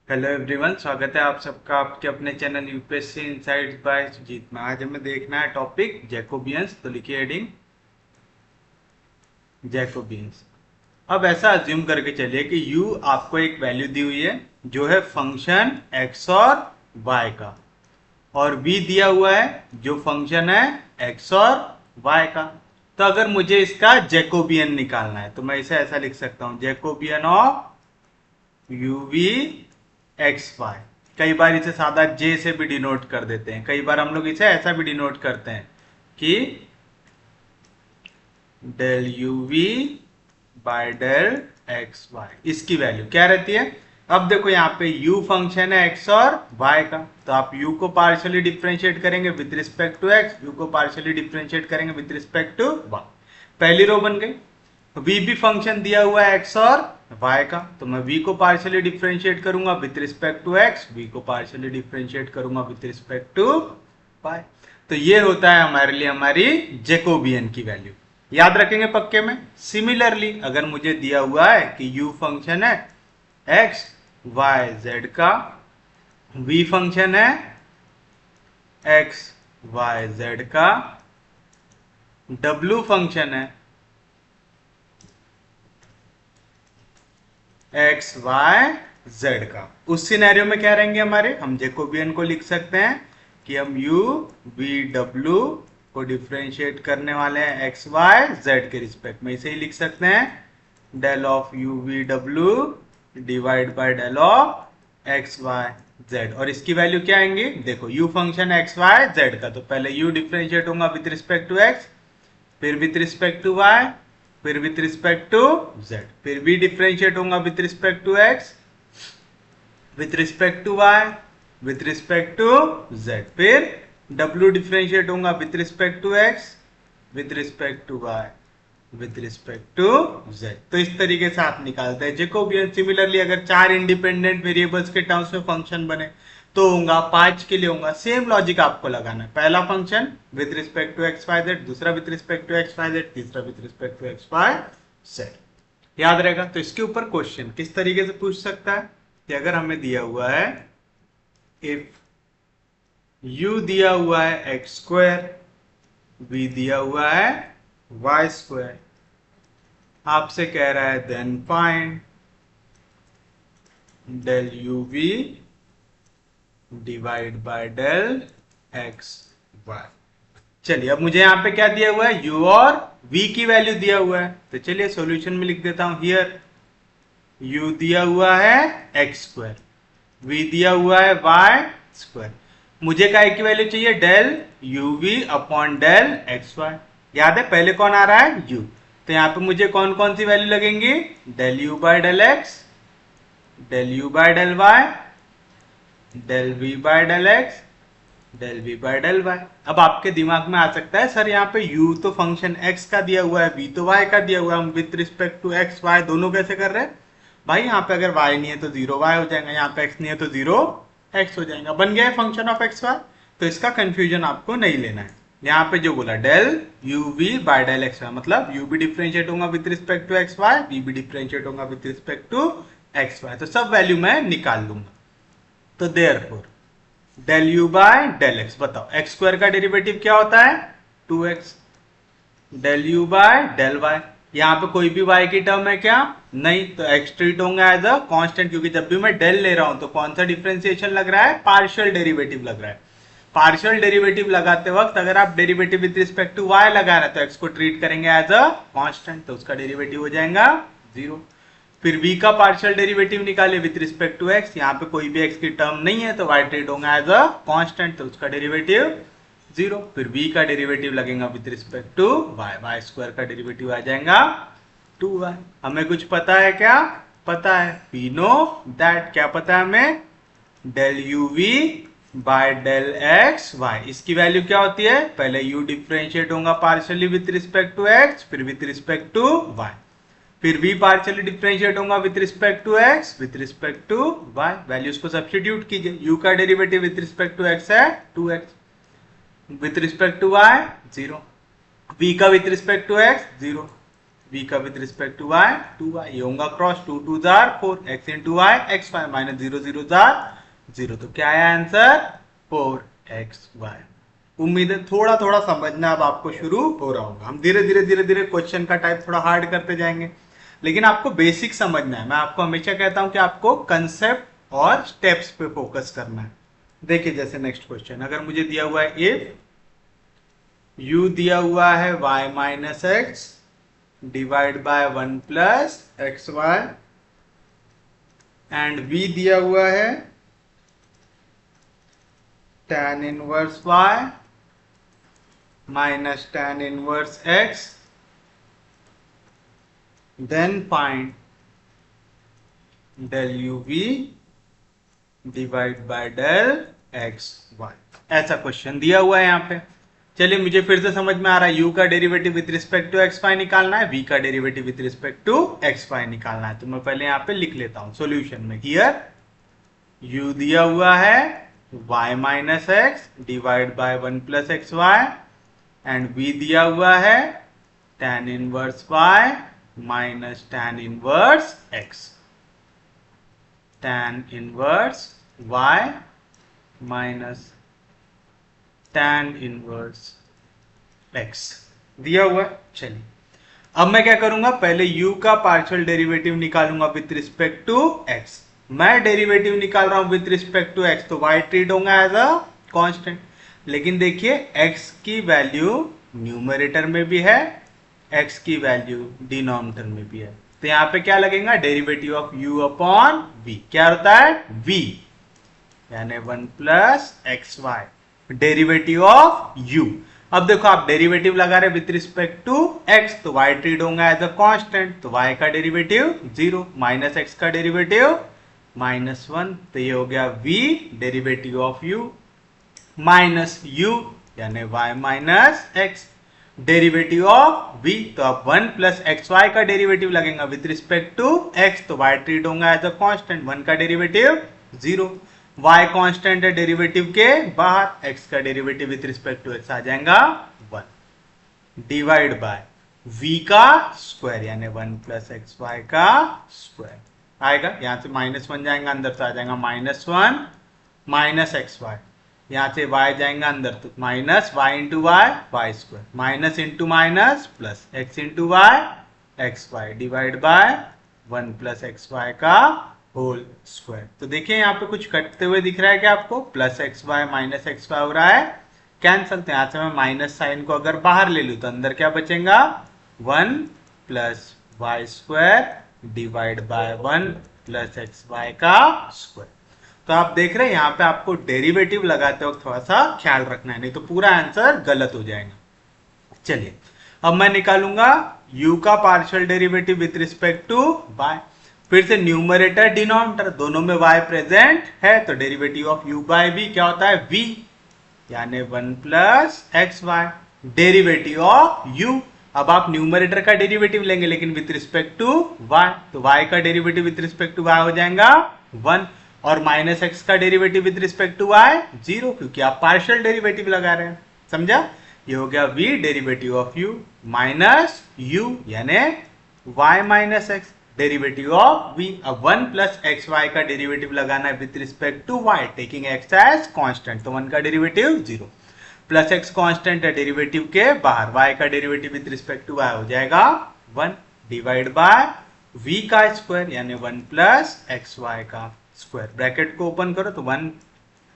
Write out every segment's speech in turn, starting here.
Hello everyone, स्वागत है आप सबका आपके अपने channel UPSC insights by Sujeet में। आज हमें देखना है टॉपिक जैकोबियंस। तो लिखिए हेडिंग जैकोबियंस। अब ऐसा अज्यूम करके चलिए कि u आपको एक वैल्यू दी हुई है जो है फंक्शन x और y का, और v दिया हुआ है जो फंक्शन है x और y का। तो अगर मुझे इसका जैकोबियन निकालना है तो मैं इसे ऐसा लिख सकता हूं, Jacobian of you V X Y. कई बार इसे सादा जे से भी डिनोट कर देते हैं, कई बार हम लोग इसे ऐसा भी डिनोट करते हैं कि del you V by del x Y. इसकी वैल्यू क्या रहती है? अब देखो यहाँ पे u फंक्शन है x और y का, तो आप u को पार्शियली डिफरेंशिएट करेंगे with respect to x, u को पार्शियली डिफरेंशिएट करेंगे विद रिस्पेक्ट टू y। पहली रो बन गई। v भी फंक्शन दिया हुआ है x और y का, तो मैं v को पार्शियली डिफरेंशिएट करूंगा with respect to x, v को पार्शियली डिफरेंशिएट करूंगा विद रिस्पेक्ट टू y। तो ये होता है हमारे लिए हमारी जैकोबियन की वैल्यू। याद रखेंगे पक्के में। सिमिलरली अगर मुझे दिया हुआ है कि u फंक्शन है x y z का, v फंक्शन है x y z का, w फंक्शन है एक्स वाई जेड का, उस सिनेरियो में क्या रहेंगे हमारे? हम जैकोबियन को लिख सकते हैं कि हम u v w को डिफरेंशिएट करने वाले हैं एक्स वाई जेड के रिस्पेक्ट में। इसे ही लिख सकते हैं del of u v w divide by del of x Y Z. और इसकी वैल्यू क्या आएंगी? देखो u function X Y Z का, तो पहले u डिफरेंशिएट होगा विद रिस्पेक्ट टू x, फिर विथ रिस्पेक्ट टू y, फिर विथ रिस्पेक्ट टू z, फिर भी डिफरेंशिएट होगा with respect to x, with respect to y, with respect to z, फिर w डिफरेंशिएट होगा with respect to x, with respect to y, with respect to z। तो इस तरीके से आप निकालते हैं जैकोबियन। सिमिलरली अगर चार इंडिपेंडेंट वेरिएबल्स के टर्म्स में फंक्शन बने तो होगा, पांच के लिए होगा। सेम लॉजिक आपको लगाना है। पहला function with respect to x Y z, दूसरा with respect to x Y z, तीसरा with respect to x Y z. याद रहेगा। तो इसके ऊपर क्वेश्चन किस तरीके से पूछ सकता है कि अगर हमें दिया हुआ है इफ u दिया हुआ है एक्स स्क्वायर, v दिया हुआ है वाई स्क्वायर, आपसे कह रहा है then find del you we divide by del x Y. चलिए अब मुझे यहां पे क्या दिया हुआ है? u और v की वैल्यू दिया हुआ है, तो चलिए सॉल्यूशन में लिख देता हूं। हियर u दिया हुआ है एक्स स्क्वायर, v दिया हुआ है वाई स्क्वायर, मुझे काय की वैल्यू चाहिए? Del you V upon del x Y. याद है पहले कौन आ रहा है? u। तो यहां पे मुझे कौन कौन सी वैल्यू लगेंगी? Del U by del x, del U by del Y, del V by del x, del V by del Y. अब आपके दिमाग में आ सकता है सर यहाँ पे u तो फंक्शन x का दिया हुआ है, v तो y का दिया हुआ है, हम with respect to x y दोनों कैसे कर रहे हैं? भाई यहाँ पे अगर y नहीं है तो 0 y हो जाएगा, यहाँ पे x नहीं है तो 0 x हो जाएगा, बन गया है फंक्शन ऑफ एक्स वाई। तो इसका कंफ्यूजन आपको नहीं लेना है। यहाँ पे जो बोला del you V by del x Y, मतलब u भी डिफरेंशिएट होगा with respect to x Y, v भी डिफरेंशिएट होगा with respect to x Y. तो सब वैल्यू मैं निकाल लूंगा। तो therefore del U by del X, बताओ एक्स स्क्वायर का डेरिवेटिव क्या होता है? 2x। Del U by del Y, यहाँ पे कोई भी y की टर्म है क्या? नहीं, तो x ट्रीट होंगे एज अ कांस्टेंट, क्योंकि जब भी मैं डेल ले रहा हूं तो कौन सा डिफरेंशिएशन लग रहा है? पार्शियल डेरिवेटिव लग रहा है। पार्शियल डेरिवेटिव लगाते वक्त अगर आप derivative with respect to y लगा रहे हैं तो x को ट्रीट करेंगे एज अ कांस्टेंट, तो उसका डेरिवेटिव हो जाएगा 0। फिर v का पार्शियल डेरिवेटिव निकाले विथ रिस्पेक्ट टू x, यहाँ पे कोई भी x की टर्म नहीं है तो y ट्रीट होगा एज अ कांस्टेंट, तो उसका डेरिवेटिव 0। फिर v का डेरिवेटिव लगेगा with respect to y, y square का डेरिवेटिव आ जाएगा 2y। हमें कुछ पता है क्या? पता है, वी नो दैट। क्या पता है हमें? Del you V by del x Y, इसकी वैल्यू क्या होती है? पहले u डिफरेंशिएट होगा partially with respect to x, फिर विथ रिस्पेक्ट टू y, फिर v पार्शियली डिफरेंशिएट होगा with respect to x, with respect to y। Values को सब्स्टिट्यूट कीजिए। u का derivative with respect to x है 2x, with respect to y 0, v का with respect to x 0, v का with respect to y 2y, ये होगा cross 2 2 जार 4 x into y X Y minus 0 0 जार 0, तो क्या आया आंसर 4xy। उम्मीद है थोड़ा थोड़ा समझना अब आपको शुरू हो रहा होगा। हम धीरे धीरे क्वेश्चन का टाइप थोड़ा हार्ड करते जाएंगे, लेकिन आपको बेसिक समझना है। मैं आपको हमेशा कहता हूं कि आपको कंसेप्ट और स्टेप्स पे फोकस करना है। देखिए जैसे नेक्स्ट क्वेश्चन, अगर मुझे दिया हुआ है इफ u दिया हुआ है y minus X divide by 1 plus x Y, and v दिया हुआ है tan inverse y minus tan inverse x, then find del uv divide by del x y। ऐसा क्वेश्चन दिया हुआ है यहाँ पे। चलिए मुझे फिर से समझ में आ रहा है, u का derivative with respect to x Y निकालना है, v का derivative with respect to x Y निकालना है। तो मैं पहले यहाँ पे लिख लेता हूं सॉल्यूशन में। हियर u दिया हुआ है y minus X divide by 1 plus x Y, and v दिया हुआ है tan inverse y minus tan inverse x, tan inverse y minus tan inverse x दिया हुआ है। चलिए अब मैं क्या करूंगा, पहले u का पार्शियल डेरिवेटिव निकालूंगा विथ रिस्पेक्ट टू x। मैं डेरिवेटिव निकाल रहा हूं विथ रिस्पेक्ट टू x, तो y ट्रीट होगा एज अ कांस्टेंट। लेकिन देखिए x की वैल्यू न्यूमरेटर में भी है, x की वैल्यू डिनोमिनेटर में भी है, तो यहां पे क्या लगेगा, derivative of u upon v। क्या होता है v, यानी 1 plus x y derivative of u। अब देखो आप डेरिवेटिव लगा रहे विथ रिस्पेक्ट टू x, तो y ट्रीट होगा एज अ कांस्टेंट, तो y का डेरिवेटिव 0 माइनस x का डेरिवेटिव -1, तो ये हो गया v derivative of u minus u यानी y minus x derivative of v। तो अब 1 प्लस एक्स वाई का डेरिवेटिव लगेगा विथ रिस्पेक्ट टू x, तो y ट्रीट होगा एज अ कांस्टेंट, 1 का डेरिवेटिव 0, y कांस्टेंट है डेरिवेटिव के बाहर, x का derivative with respect to x आ जाएगा 1 डिवाइड बाय v का स्क्वायर यानी 1 प्लस एक्स वाई का स्क्वायर आएगा। यहां से -1 जाएगा अंदर, से आ जाएगा -1 माइनस एक्स वाई, यहां से y जाएगा अंदर, तो minus y into y y square, minus into minus plus x into y x y divide by 1 plus x y का होल स्क्वायर। तो देखिए यहाँ पे कुछ कटते हुए दिख रहा है कि आपको plus x Y minus x y हो रहा है, कैंसल। तो यहाँ से मैं माइनस साइन को अगर बाहर ले लूँ तो अंदर क्या बचेगा, 1 plus y square divide by 1 plus x y का स्क्वायर। तो आप देख रहे हैं यहाँ पे आपको डेरिवेटिव लगाते वक्त थोड़ा सा ख्याल रखना है, नहीं तो पूरा आंसर गलत हो जाएगा। चलिए अब मैं निकालूंगा u का partial derivative with respect to y। फिर से न्यूमरेटर डिनोमिनेटर दोनों में y प्रेजेंट है, तो derivative of u by v क्या होता है v, यानी 1 plus x y derivative of u। अब आप न्यूमरेटर का डेरिवेटिव लेंगे लेकिन विथ रिस्पेक्ट टू y, तो y का derivative with respect to y हो जाएगा 1, और माइनस एक्स का derivative with respect to y 0, क्योंकि आप पार्शियल डेरिवेटिव लगा रहे हैं, समझा। ये हो गया v derivative of u minus u यानी y minus x derivative of v। अब 1 प्लस एक्स वाई का डेरिवेटिव लगाना है with respect to y, taking x as constant, तो 1 का डेरिवेटिव 0, प्लस x कांस्टेंट है डेरिवेटिव के बाहर, y का derivative with respect to y हो जाएगा 1 डिवाइड बाय v का स्क्वायर यानी 1 प्लस एक्स वाई का स्क्वायर। ब्रैकेट को ओपन करो तो 1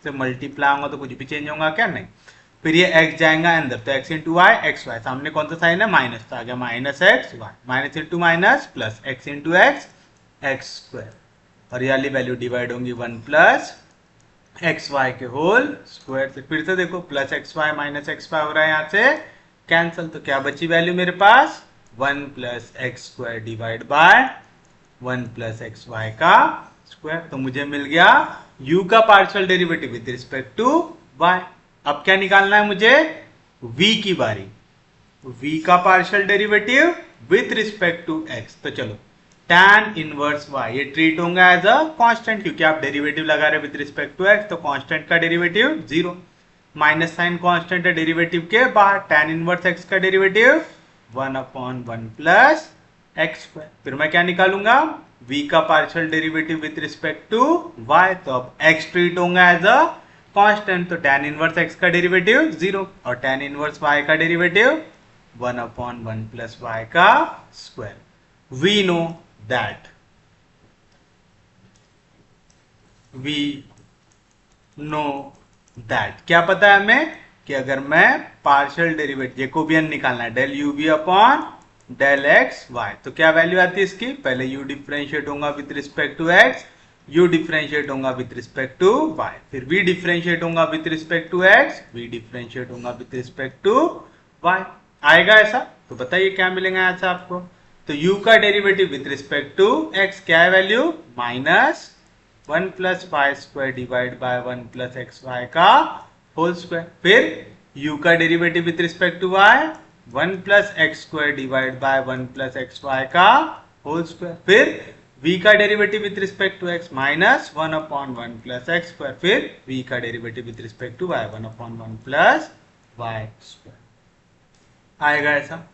से मल्टीप्लाई होगा तो कुछ भी चेंज होगा क्या, नहीं। फिर ये x जाएगा अंदर, तो x into y x y, सामने कौन सा साइन है माइनस, तो आ गया minus x Y, minus into minus plus x into x x square, और ये वाली वैल्यू डिवाइड होंगी 1 प्लस एक्स वाई के होल स्क्वायर से। फिर से देखो plus x Y minus x y हो रहा है, यहाँ से कैंसल, तो क्या बची वैल्यू मेरे पास 1 plus x square divide by 1 plus x y का स्क्वायर। तो मुझे मिल गया u का partial derivative with respect to y। अब क्या निकालना है मुझे, v की बारी, v का partial derivative with respect to x। तो चलो tan इनवर्स y, ये ट्रीट होगा एज अ कांस्टेंट, क्योंकि आप डेरिवेटिव लगा रहे विथ रिस्पेक्ट टू x, तो कांस्टेंट का डेरिवेटिव 0, माइनस साइन कांस्टेंट है डेरिवेटिव के बाहर, tan इनवर्स x का derivative 1 upon 1 plus x square. फिर मैं क्या निकालूंगा, v का partial derivative with respect to y। तो अब x ट्रीट होगा एज अ कांस्टेंट, तो tan इनवर्स x का डेरिवेटिव 0 और tan इनवर्स y का डेरिवेटिव 1/1 प्लस y का स्क्वायर। वी नो दैट क्या पता है हमें कि अगर मैं पार्शियल डेरिवेटिव जेकोबियन निकालना है del u b upon del x Y, तो क्या वैल्यू आती है इसकी, पहले u डिफरेंशिएट होगा with respect to x, u differentiate होगा विद रिस्पेक्ट टू y, फिर v डिफरेंशिएट होगा with respect to x, v differentiate होगा विद रिस्पेक्ट टू y। आएगा ऐसा? तो बताइए क्या मिलेगा यहाँ से आपको। तो u का derivative with respect to x क्या है value, minus 1 plus y square divide by 1 plus x y का होल स्क्वायर। फिर u का derivative with respect to y 1 plus x square divide by 1 plus x y का whole square. फिर v का derivative with respect to x minus 1/1 plus x square. फिर v का derivative with respect to y 1/1 plus y square. आएगा ऐसा?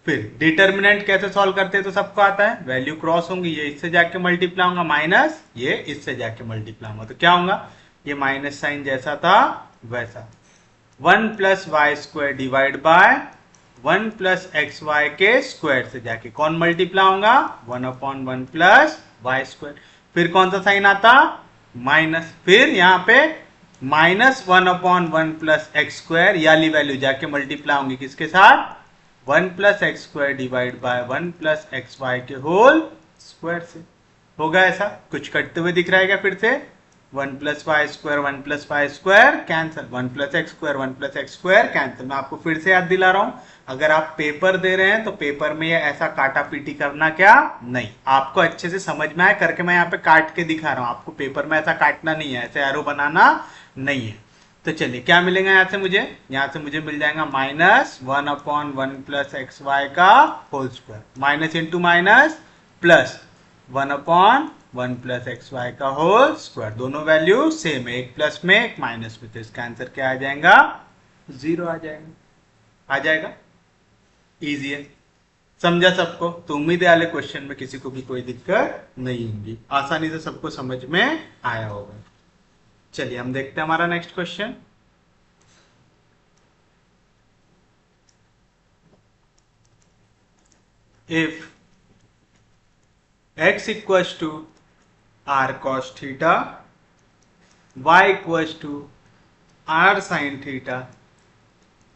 फिर determinant कैसे solve करते हैं, तो सबको आता है, वैल्यू क्रॉस होंगी, ये इससे जाके मल्टीप्लाई होगा माइनस ये इससे जाके मल्टीप्लाई होगा, तो क्या होगा, ये माइनस साइन जैसा था वैसा 1 plus y square divide by 1 plus x y के स्क्वायर से जाके कौन मल्टीप्लाई होगा, 1/1 प्लस वाई स्क्वायर। फिर कौन सा साइन आता, माइनस, फिर यहाँ पे माइनस 1/1 प्लस एक्स स्क्वायर, याली वैल्यू जाके मल्टीप्लाई होंगी किसके साथ, 1 plus x square divide by 1 plus x y के होल स्क्वायर से। होगा ऐसा? कुछ कटते हुए दिख रहा है क्या फिर से, 1 plus y square cancel, 1 plus x square cancel. मैं आपको फिर से याद दिला रहा हूं, अगर आप पेपर दे रहे हैं तो पेपर में ये ऐसा काटा पीटी करना क्या नहीं, आपको अच्छे से समझ में आए करके मैं यहाँ पे काट के दिखा रहा हूँ, आपको पेपर में ऐसा काटना नहीं है, ऐसे एरो बनाना नहीं है। तो चलिए क्या मिलेगा यहाँ से मुझे मिल जाएगा माइनस 1/1 प्लस एक्स वाई का whole square, minus into minus plus 1/1 plus x y का होल स्क्वायर। दोनों वैल्यू सेम है, एक प्लस में एक माइनस में, तो इसका आंसर क्या आ जाएगा, 0 आ जाएगा। इजी है, समझा सबको? तो उम्मीद है वाले क्वेश्चन में किसी को भी कोई दिक्कत नहीं होगी, आसानी से सबको समझ में आया होगा। चलिए हम देखते हैं हमारा next question. If x equals to r cos theta, y equals to r sin theta,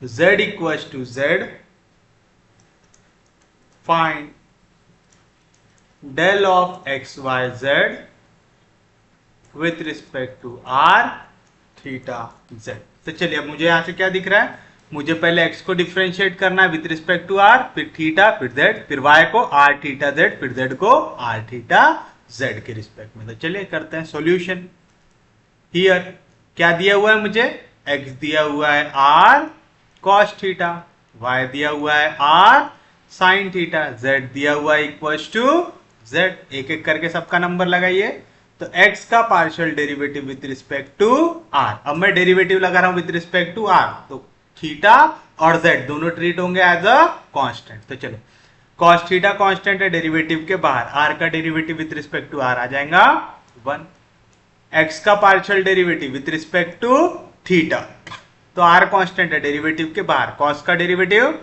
z equals to z, find del of x y z with respect to r theta z। तो चलिए अब मुझे यहां से क्या दिख रहा है, मुझे पहले x को डिफरेंशिएट करना है विद रिस्पेक्ट टू r, फिर थीटा, फिर z, फिर y को r थीटा z, फिर z को r थीटा z के रिस्पेक्ट में। तो चलिए करते हैं सॉल्यूशन। हियर क्या दिया हुआ है मुझे, x दिया हुआ है r cos थीटा, y दिया हुआ है r sin थीटा, z दिया हुआ है इक्वल्स टू z। एक एक करके सबका नंबर लगाइए। तो x का partial derivative with respect to r, अब मैं डेरिवेटिव लगा रहा हूं विद रिस्पेक्ट टू r, तो थीटा और z दोनों ट्रीट होंगे एज अ कांस्टेंट। तो चलो cos थीटा कांस्टेंट है डेरिवेटिव के बाहर, r का derivative with respect to r आ जाएगा 1। x का partial derivative with respect to theta, तो r कांस्टेंट है डेरिवेटिव के बाहर, cos का डेरिवेटिव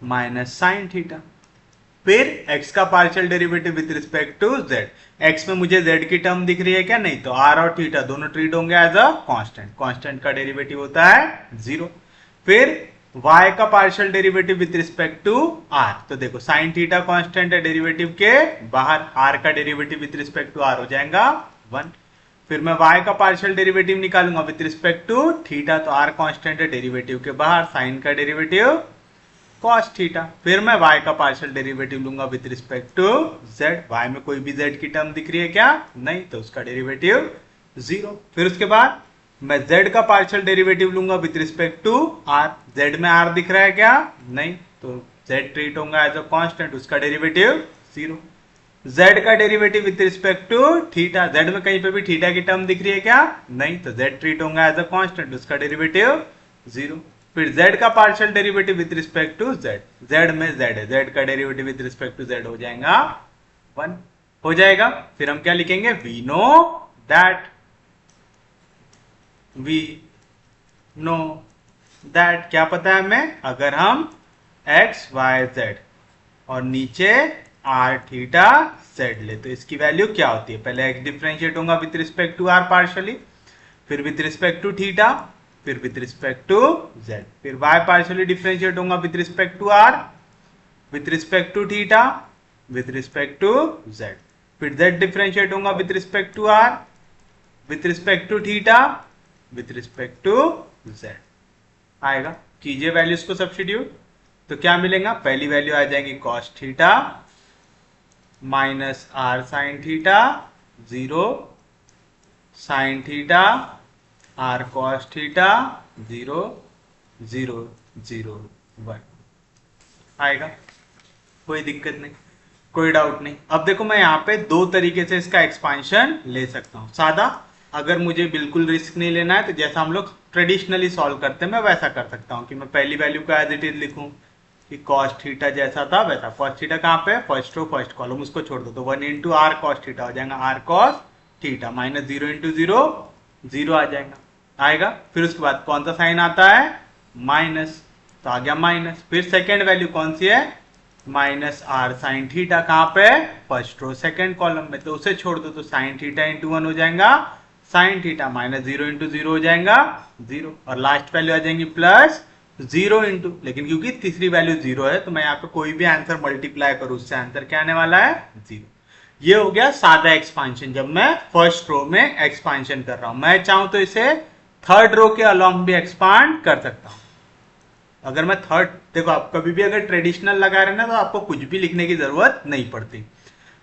माइनस sin थीटा। फिर x का partial derivative with respect to z, x में मुझे z की टर्म दिख रही है क्या, नहीं, तो r और थीटा दोनों ट्रीट होंगे एज अ कांस्टेंट, कांस्टेंट का डेरिवेटिव होता है 0। फिर y का partial derivative with respect to r, तो देखो sin थीटा कांस्टेंट है डेरिवेटिव के बाहर, r का derivative with respect to r हो जाएगा 1। फिर मैं y का पार्शियल डेरिवेटिव निकालूंगा विद रिस्पेक्ट टू थीटा, तो r कांस्टेंट है डेरिवेटिव के बाहर, sin का डेरिवेटिव cos थीटा। फिर मैं y का पार्शियल डेरिवेटिव लूंगा with respect to z, y में कोई भी z की टर्म दिख रही है क्या, नहीं, तो उसका डेरिवेटिव 0। फिर उसके बाद मैं z का पार्शियल डेरिवेटिव लूंगा with respect to r, z में r दिख रहा है क्या, नहीं, तो z ट्रीट होगा एज अ कांस्टेंट, उसका डेरिवेटिव 0। z का derivative with respect to theta, z में कहीं पे भी थीटा की टर्म दिख रही है क्या, नहीं, तो z ट्रीट होगा एज अ कांस्टेंट, उसका डेरिवेटिव 0। फिर z का partial derivative with respect to z, z में z है, z का derivative with respect to z हो जाएगा 1 हो जाएगा। फिर हम क्या लिखेंगे, वी नो दैट क्या पता है हमें, अगर हम x y z और नीचे r थीटा z ले तो इसकी वैल्यू क्या होती है, पहले x डिफरेंशिएट होगा with respect to r partially, फिर विद रिस्पेक्ट टू थीटा, फिर विद रिस्पेक्ट टू z, फिर y पार्शियली डिफरेंशिएट होगा with respect to r, with respect to theta, with respect to z, फिर z डिफरेंशिएट होगा with respect to r, with respect to theta, with respect to z आएगा। कीजिए values को substitute, तो क्या मिलेगा, पहली वैल्यू आ जाएगी cos theta minus r sin theta 0, sin theta r cos theta 0 0 0 1 आएगा। कोई दिक्कत नहीं, कोई डाउट नहीं। अब देखो मैं यहाँ पे दो तरीके से इसका एक्सपांशन ले सकता हूँ। सादा, अगर मुझे बिल्कुल रिस्क नहीं लेना है तो जैसा हम लोग ट्रेडिशनली सॉल्व करते हैं मैं वैसा कर सकता हूँ कि मैं पहली वैल्यू को एज इट इज लिखूँ कि cos थीटा जैसा था वैसा। cos थीटा कहाँ पे, फर्स्ट रो फर्स्ट कॉलम, उसको छोड़ दो तो 1 इंटू आर कॉस थीटा हो जाएगा, r cos theta minus 0 into 0 0 आ जाएगा आएगा। फिर उसके बाद कौन सा साइन आता है, माइनस, तो आ गया माइनस। फिर सेकेंड वैल्यू कौन सी है, माइनस r साइन थीटा, कहाँ पे, फर्स्ट रो सेकेंड कॉलम में, तो उसे छोड़ दो तो साइन थीटा इंटू 1 हो जाएगा, साइन थीटा माइनस 0 इंटू 0 हो जाएगा 0, और लास्ट वैल्यू आ जाएंगी प्लस 0 इंटू, लेकिन क्योंकि तीसरी वैल्यू 0 है तो मैं यहाँ पे कोई भी आंसर मल्टीप्लाई करूँ उससे आंसर क्या आने वाला है, 0। ये हो गया सादा एक्सपांशन, जब मैं फर्स्ट रो में एक्सपांशन कर रहा हूं। मैं चाहूं तो इसे थर्ड रो के अलोंग भी एक्सपांड कर सकता हूं। अगर मैं थर्ड, देखो आप कभी भी अगर ट्रेडिशनल लगा रहे ना तो आपको कुछ भी लिखने की जरूरत नहीं पड़ती,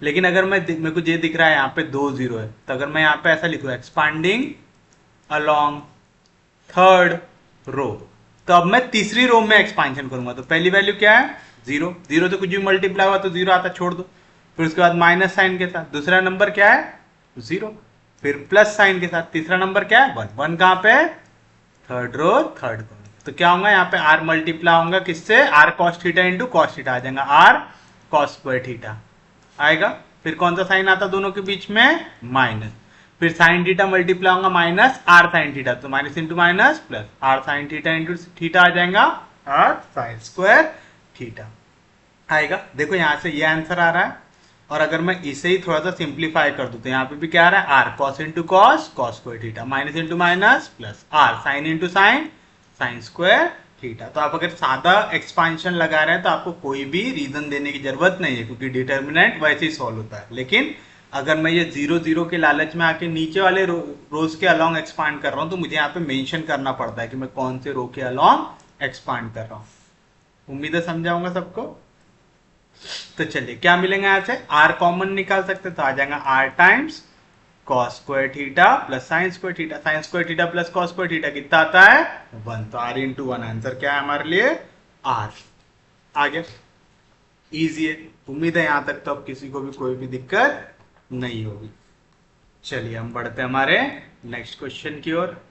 लेकिन अगर मेरे को ये दिख रहा है यहाँ पे 2 0 है, तो अगर मैं यहाँ पे ऐसा लिखूँ एक्सपांडिंग अलोंग थर्ड रो, तो अब मैं तीसरी रो में एक्सपांशन करूंगा। तो पहली वैल्यू क्या है, 0 0 तो कुछ भी मल्टीप्लाई हुआ तो 0 आता, छोड़ दो। फिर उसके बाद माइनस साइन के साथ दूसरा नंबर क्या है, 0, फिर प्लस साइन के साथ तीसरा नंबर क्या है, 1 1 कहाँ पे, थर्ड रो थर्ड कॉलम। तो क्या होगा यहाँ पे r मल्टीप्लाई होगा किससे, r cos theta into cos theta आ जाएगा, r cos स्क्वायर थीटा आएगा। फिर कौन सा साइन आता दोनों के बीच में, माइनस, फिर साइन थीटा मल्टीप्लाई होगा माइनस r साइन थीटा, तो minus into minus plus, r sine theta into theta आ जाएगा r साइन स्क्वायर थीटा आएगा। देखो यहाँ से ये आंसर आ रहा है, और अगर मैं इसे ही थोड़ा सा सिंप्लीफाई कर दूं तो यहाँ पे भी क्या आ रहा है, r cos into cos cos square theta minus into minus plus r sign into sign sign square theta. तो आप अगर सादा एक्सपांशन लगा रहे हैं तो आपको कोई भी रीजन देने की जरूरत नहीं है, क्योंकि डिटर्मिनेंट वैसे ही सॉल्व होता है। लेकिन अगर मैं ये 0 0 के लालच में आके नीचे वाले रोज के अलोंग एक्सपांड कर रहा हूँ तो मुझे यहाँ पे मेंशन करना पड़ता है कि मैं कौन से रो के अलोंग एक्सपांड कर रहा हूँ। उम्मीद है समझाऊंगा सबको। तो चलिए क्या मिलेगा यहाँ से, r कॉमन निकाल सकते तो आ जाएगा r times cos square theta plus sine square theta, sine square theta plus cos square theta कितना आता है, 1, तो r इंटू 1 आंसर क्या है हमारे लिए, r आ गया। इजी है, उम्मीद है यहां तक तो अब किसी को भी कोई भी दिक्कत नहीं होगी। चलिए हम बढ़ते हैं हमारे नेक्स्ट क्वेश्चन की ओर।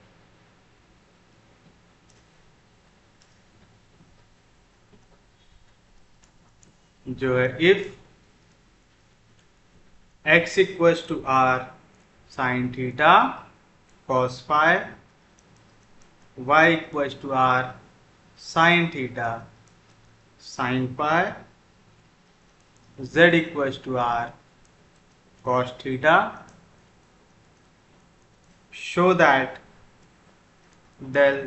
जो है if x equals to r sine theta cos फाई, y equals to r sine theta sine pi, z equals to r cos theta, show that del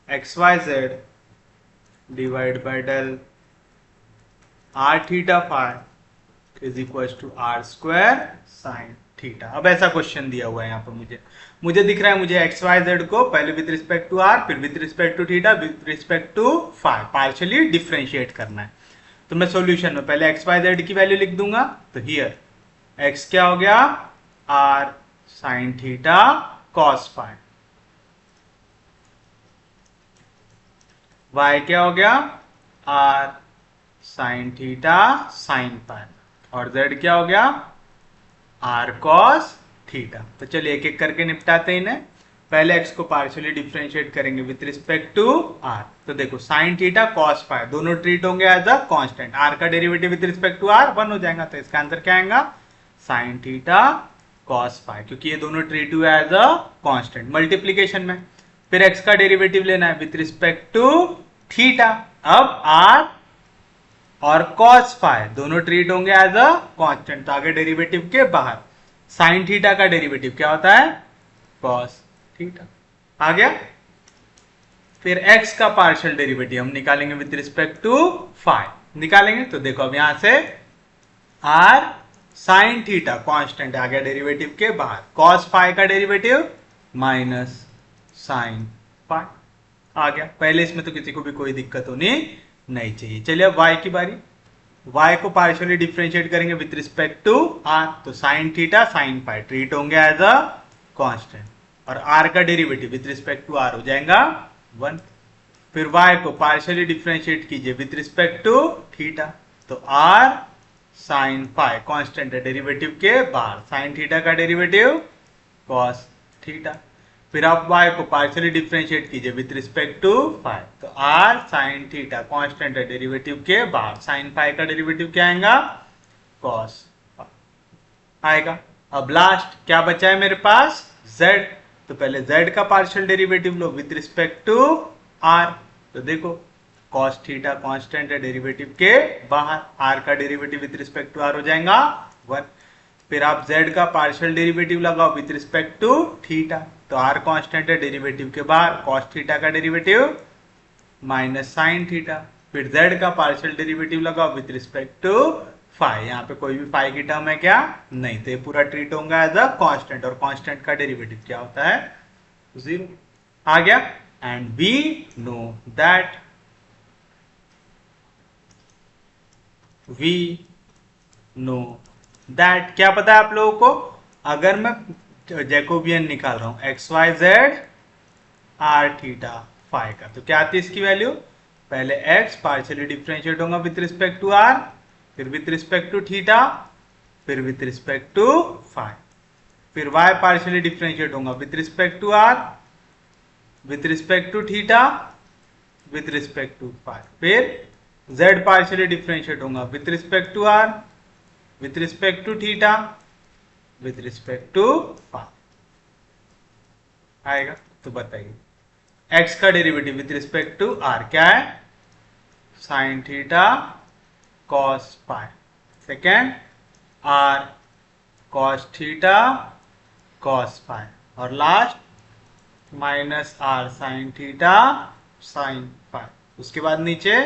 xyz divided by del r theta phi is equal to r square sine theta. अब ऐसा question दिया हुआ है यहाँ पर, मुझे दिख रहा है मुझे एक्स वाई जेड को पहले विद रिस्पेक्ट टू r, फिर with respect to theta, with respect to phi partially differentiate करना है। तो मैं सॉल्यूशन में पहले एक्स वाई जेड की वैल्यू लिख दूंगा। तो हियर x क्या हो गया, r साइन थीटा cos फाई, y क्या हो गया, r sine theta sine pi, और z क्या हो गया, r cos थीटा। तो चलिए एक एक करके निपटाते हैं इन्हें। पहले x को पार्शियली डिफरेंशिएट करेंगे विथ रिस्पेक्ट टू r। तो देखो साइन थीटा कॉस फाई दोनों ट्रीट होंगे एज अ कांस्टेंट, r का derivative with respect to r 1 हो जाएगा, तो इसका आंसर क्या आएगा साइन थीटा कॉस फाई, क्योंकि ये दोनों ट्रीट हुए एज अ कांस्टेंट मल्टीप्लीकेशन में। फिर x का डेरिवेटिव लेना है विथ रिस्पेक्ट टू थीटा। अब r और cos फाई दोनों ट्रीट होंगे एज अ कांस्टेंट, तो आगे डेरिवेटिव के बाहर साइन थीटा का डेरिवेटिव क्या होता है cos थीटा, आ गया। फिर x का पार्शियल डेरिवेटिव हम निकालेंगे विथ रिस्पेक्ट टू फाई, निकालेंगे तो देखो अब यहां से r साइन थीटा कांस्टेंट आ गया डेरिवेटिव के बाहर, cos फाई का डेरिवेटिव माइनस साइन फाई आ गया। पहले इसमें तो किसी को भी कोई दिक्कत होनी नहीं चाहिए। चलिए अब y की बारी, y को पार्शियली डिफरेंशिएट करेंगे विथ रिस्पेक्ट टू r, तो sine theta sine phi treat होंगे एज अ कांस्टेंट, और r का derivative with respect to r हो जाएगा 1। फिर y को पार्शियली डिफरेंशिएट कीजिए विथ रिस्पेक्ट टू थीटा, तो r साइन फाई कांस्टेंट है डेरिवेटिव के बाहर, साइन थीटा का डेरिवेटिव cos थीटा। फिर आप y को पार्शियली डिफरेंशिएट कीजिए विथ रिस्पेक्ट टू फाई, तो r साइन थीटा कांस्टेंट है डेरिवेटिव के बाहर, साइन फाई का डेरिवेटिव क्या आएगा cos आएगा। अब लास्ट क्या बचा है मेरे पास z, तो पहले z का पार्शियल डेरिवेटिव लो विथ रिस्पेक्ट टू r, तो देखो cos थीटा कांस्टेंट है डेरिवेटिव के बाहर, r का derivative with respect to r हो जाएगा 1। फिर आप z का पार्शियल डेरिवेटिव लगाओ विथ रिस्पेक्ट टू थीटा, तो r कांस्टेंट है डेरिवेटिव के बाहर, cos थीटा का डेरिवेटिव माइनस साइन थीटा। फिर z का पार्शियल डेरिवेटिव लगाओ विथ रिस्पेक्ट टू फाई, यहाँ पे कोई भी फाई की टर्म है क्या नहीं, तो ये पूरा ट्रीट होगा एज अ कांस्टेंट, और कांस्टेंट का डेरिवेटिव क्या होता है 0 आ गया। एंड वी नो दैट क्या पता है आप लोगों को, अगर मैं जैकोबियन निकाल रहा हूं x Y z r theta phi का, तो क्या आती है इसकी वैल्यू, पहले x पार्शियली डिफरेंशिएट होगा विथ रिस्पेक्ट टू r, फिर विथ रिस्पेक्ट टू थीटा, फिर विथ रिस्पेक्ट टू फाई, फिर y पार्शियली डिफरेंशिएट होगा with respect to r, with respect to theta, with respect to phi, फिर z partially differentiate होगा with respect to r, with respect to theta, with respect to phi आएगा। तो बताइए x का derivative with respect to r क्या है, sine theta cos phi, second r cos theta cos phi, और last minus r sine theta sine phi, उसके बाद नीचे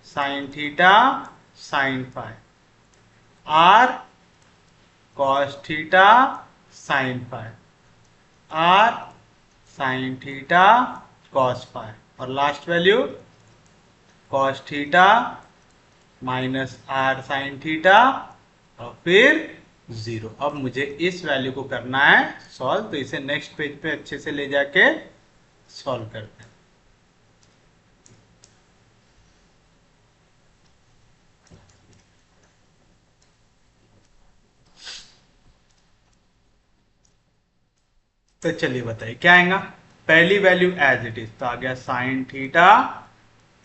sine theta sine phi, r cos theta sine phi, r sine theta cos phi, और last value cos theta minus r sine theta, और फिर 0। अब मुझे इस वैल्यू को करना है सॉल्व, तो इसे नेक्स्ट पेज पे अच्छे से ले जाके सॉल्व करते हैं। तो चलिए बताइए क्या आएगा, पहली वैल्यू एज इट इज, तो आ गया साइन थीटा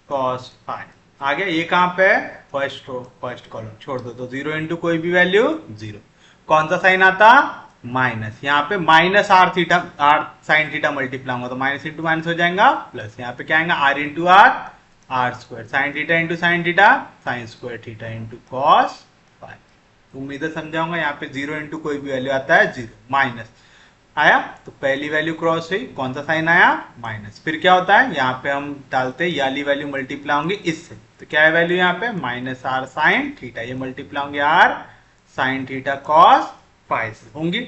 कॉस फाई आ गया, ये कहां पे है फर्स्ट रो फर्स्ट कॉलम, छोड़ दो तो 0 इंटू कोई भी वैल्यू 0, कौन सा साइन आता माइनस, यहाँ पे minus r theta r sine theta multiply होगा तो माइनस इंटू माइनस हो जाएगा प्लस, यहाँ पे क्या आएगा r into r square, sine theta into sine theta sine square theta into cos phi. उम्मीद है समझाऊंगा, यहाँ पे 0 इंटू कोई भी वैल्यू आता है 0, माइनस आया तो पहली वैल्यू क्रॉस हुई, कौन सा साइन आया माइनस, फिर क्या होता है यहाँ पे हम डालते हैं ये वाली वैल्यू मल्टीप्लाई होंगी इससे, तो क्या है वैल्यू यहाँ पे माइनस आर साइन थीटा, ये मल्टीप्लाई होंगे r sine theta cos phi से होंगी,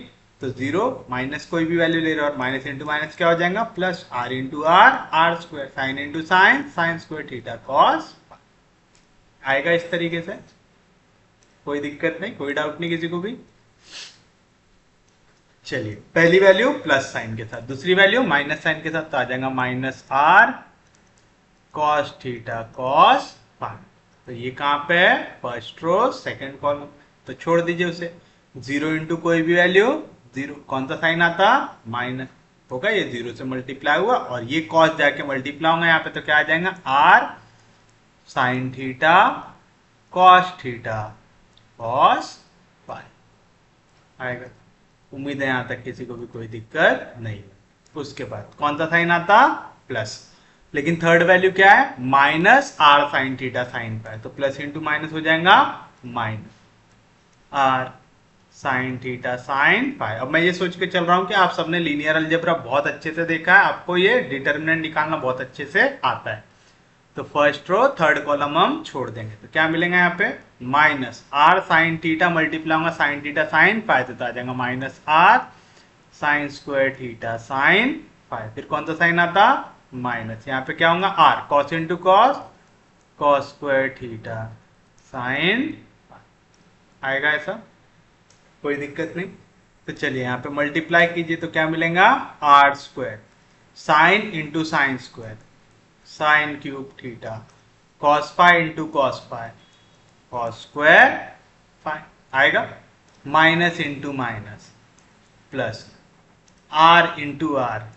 तो 0 माइनस कोई भी वैल्यू ले रहे हो और माइनस इंटू माइनस क्या हो जाएगा plus r into r square sine into sine square theta cos आएगा इस तरीके से, कोई दिक्कत नहीं, कोई डाउट नहीं किसी को भी। चलिए पहली वैल्यू प्लस साइन के साथ, दूसरी वैल्यू माइनस साइन के साथ, तो आ जाएगा minus r cos theta cos phi, तो ये कहां पे है फर्स्ट रो सेकंड कॉलम, तो छोड़ दीजिए उसे, 0 इंटू कोई भी वैल्यू 0, कौन सा साइन आता माइनस, होगा, ये 0 से मल्टीप्लाई हुआ और ये कॉस जाके मल्टीप्लाई होगा यहाँ पे, तो क्या आ जाएगा r sine theta cos theta cos phi आएगा। उम्मीद है यहां तक किसी को भी कोई दिक्कत नहीं है। उसके बाद कौन सा साइन आता प्लस, लेकिन थर्ड वैल्यू क्या है minus r sine theta sine pi, तो प्लस इंटू माइनस हो जाएगा minus r sine theta sine pi. अब मैं ये सोच के चल रहा हूं कि आप सबने लीनियर अलजेब्रा बहुत अच्छे से देखा है, आपको ये डिटर्मिनेंट निकालना बहुत अच्छे से आता है। तो फर्स्ट रो थर्ड कॉलम हम छोड़ देंगे, तो क्या मिलेगा यहाँ पे minus r sine theta multiply होगा साइन थीटा साइन पाई, तो आ जाएगा minus r sine square theta sine pi. फिर कौन सा साइन आता माइनस, यहाँ पे क्या होगा r cos into cos cos square theta sine आएगा, ऐसा कोई दिक्कत नहीं। तो चलिए यहाँ पे मल्टीप्लाई कीजिए, तो क्या मिलेगा r square sine into sine square sine cube theta cos pi into cos pi cos square pi आएगा, minus into minus plus r into r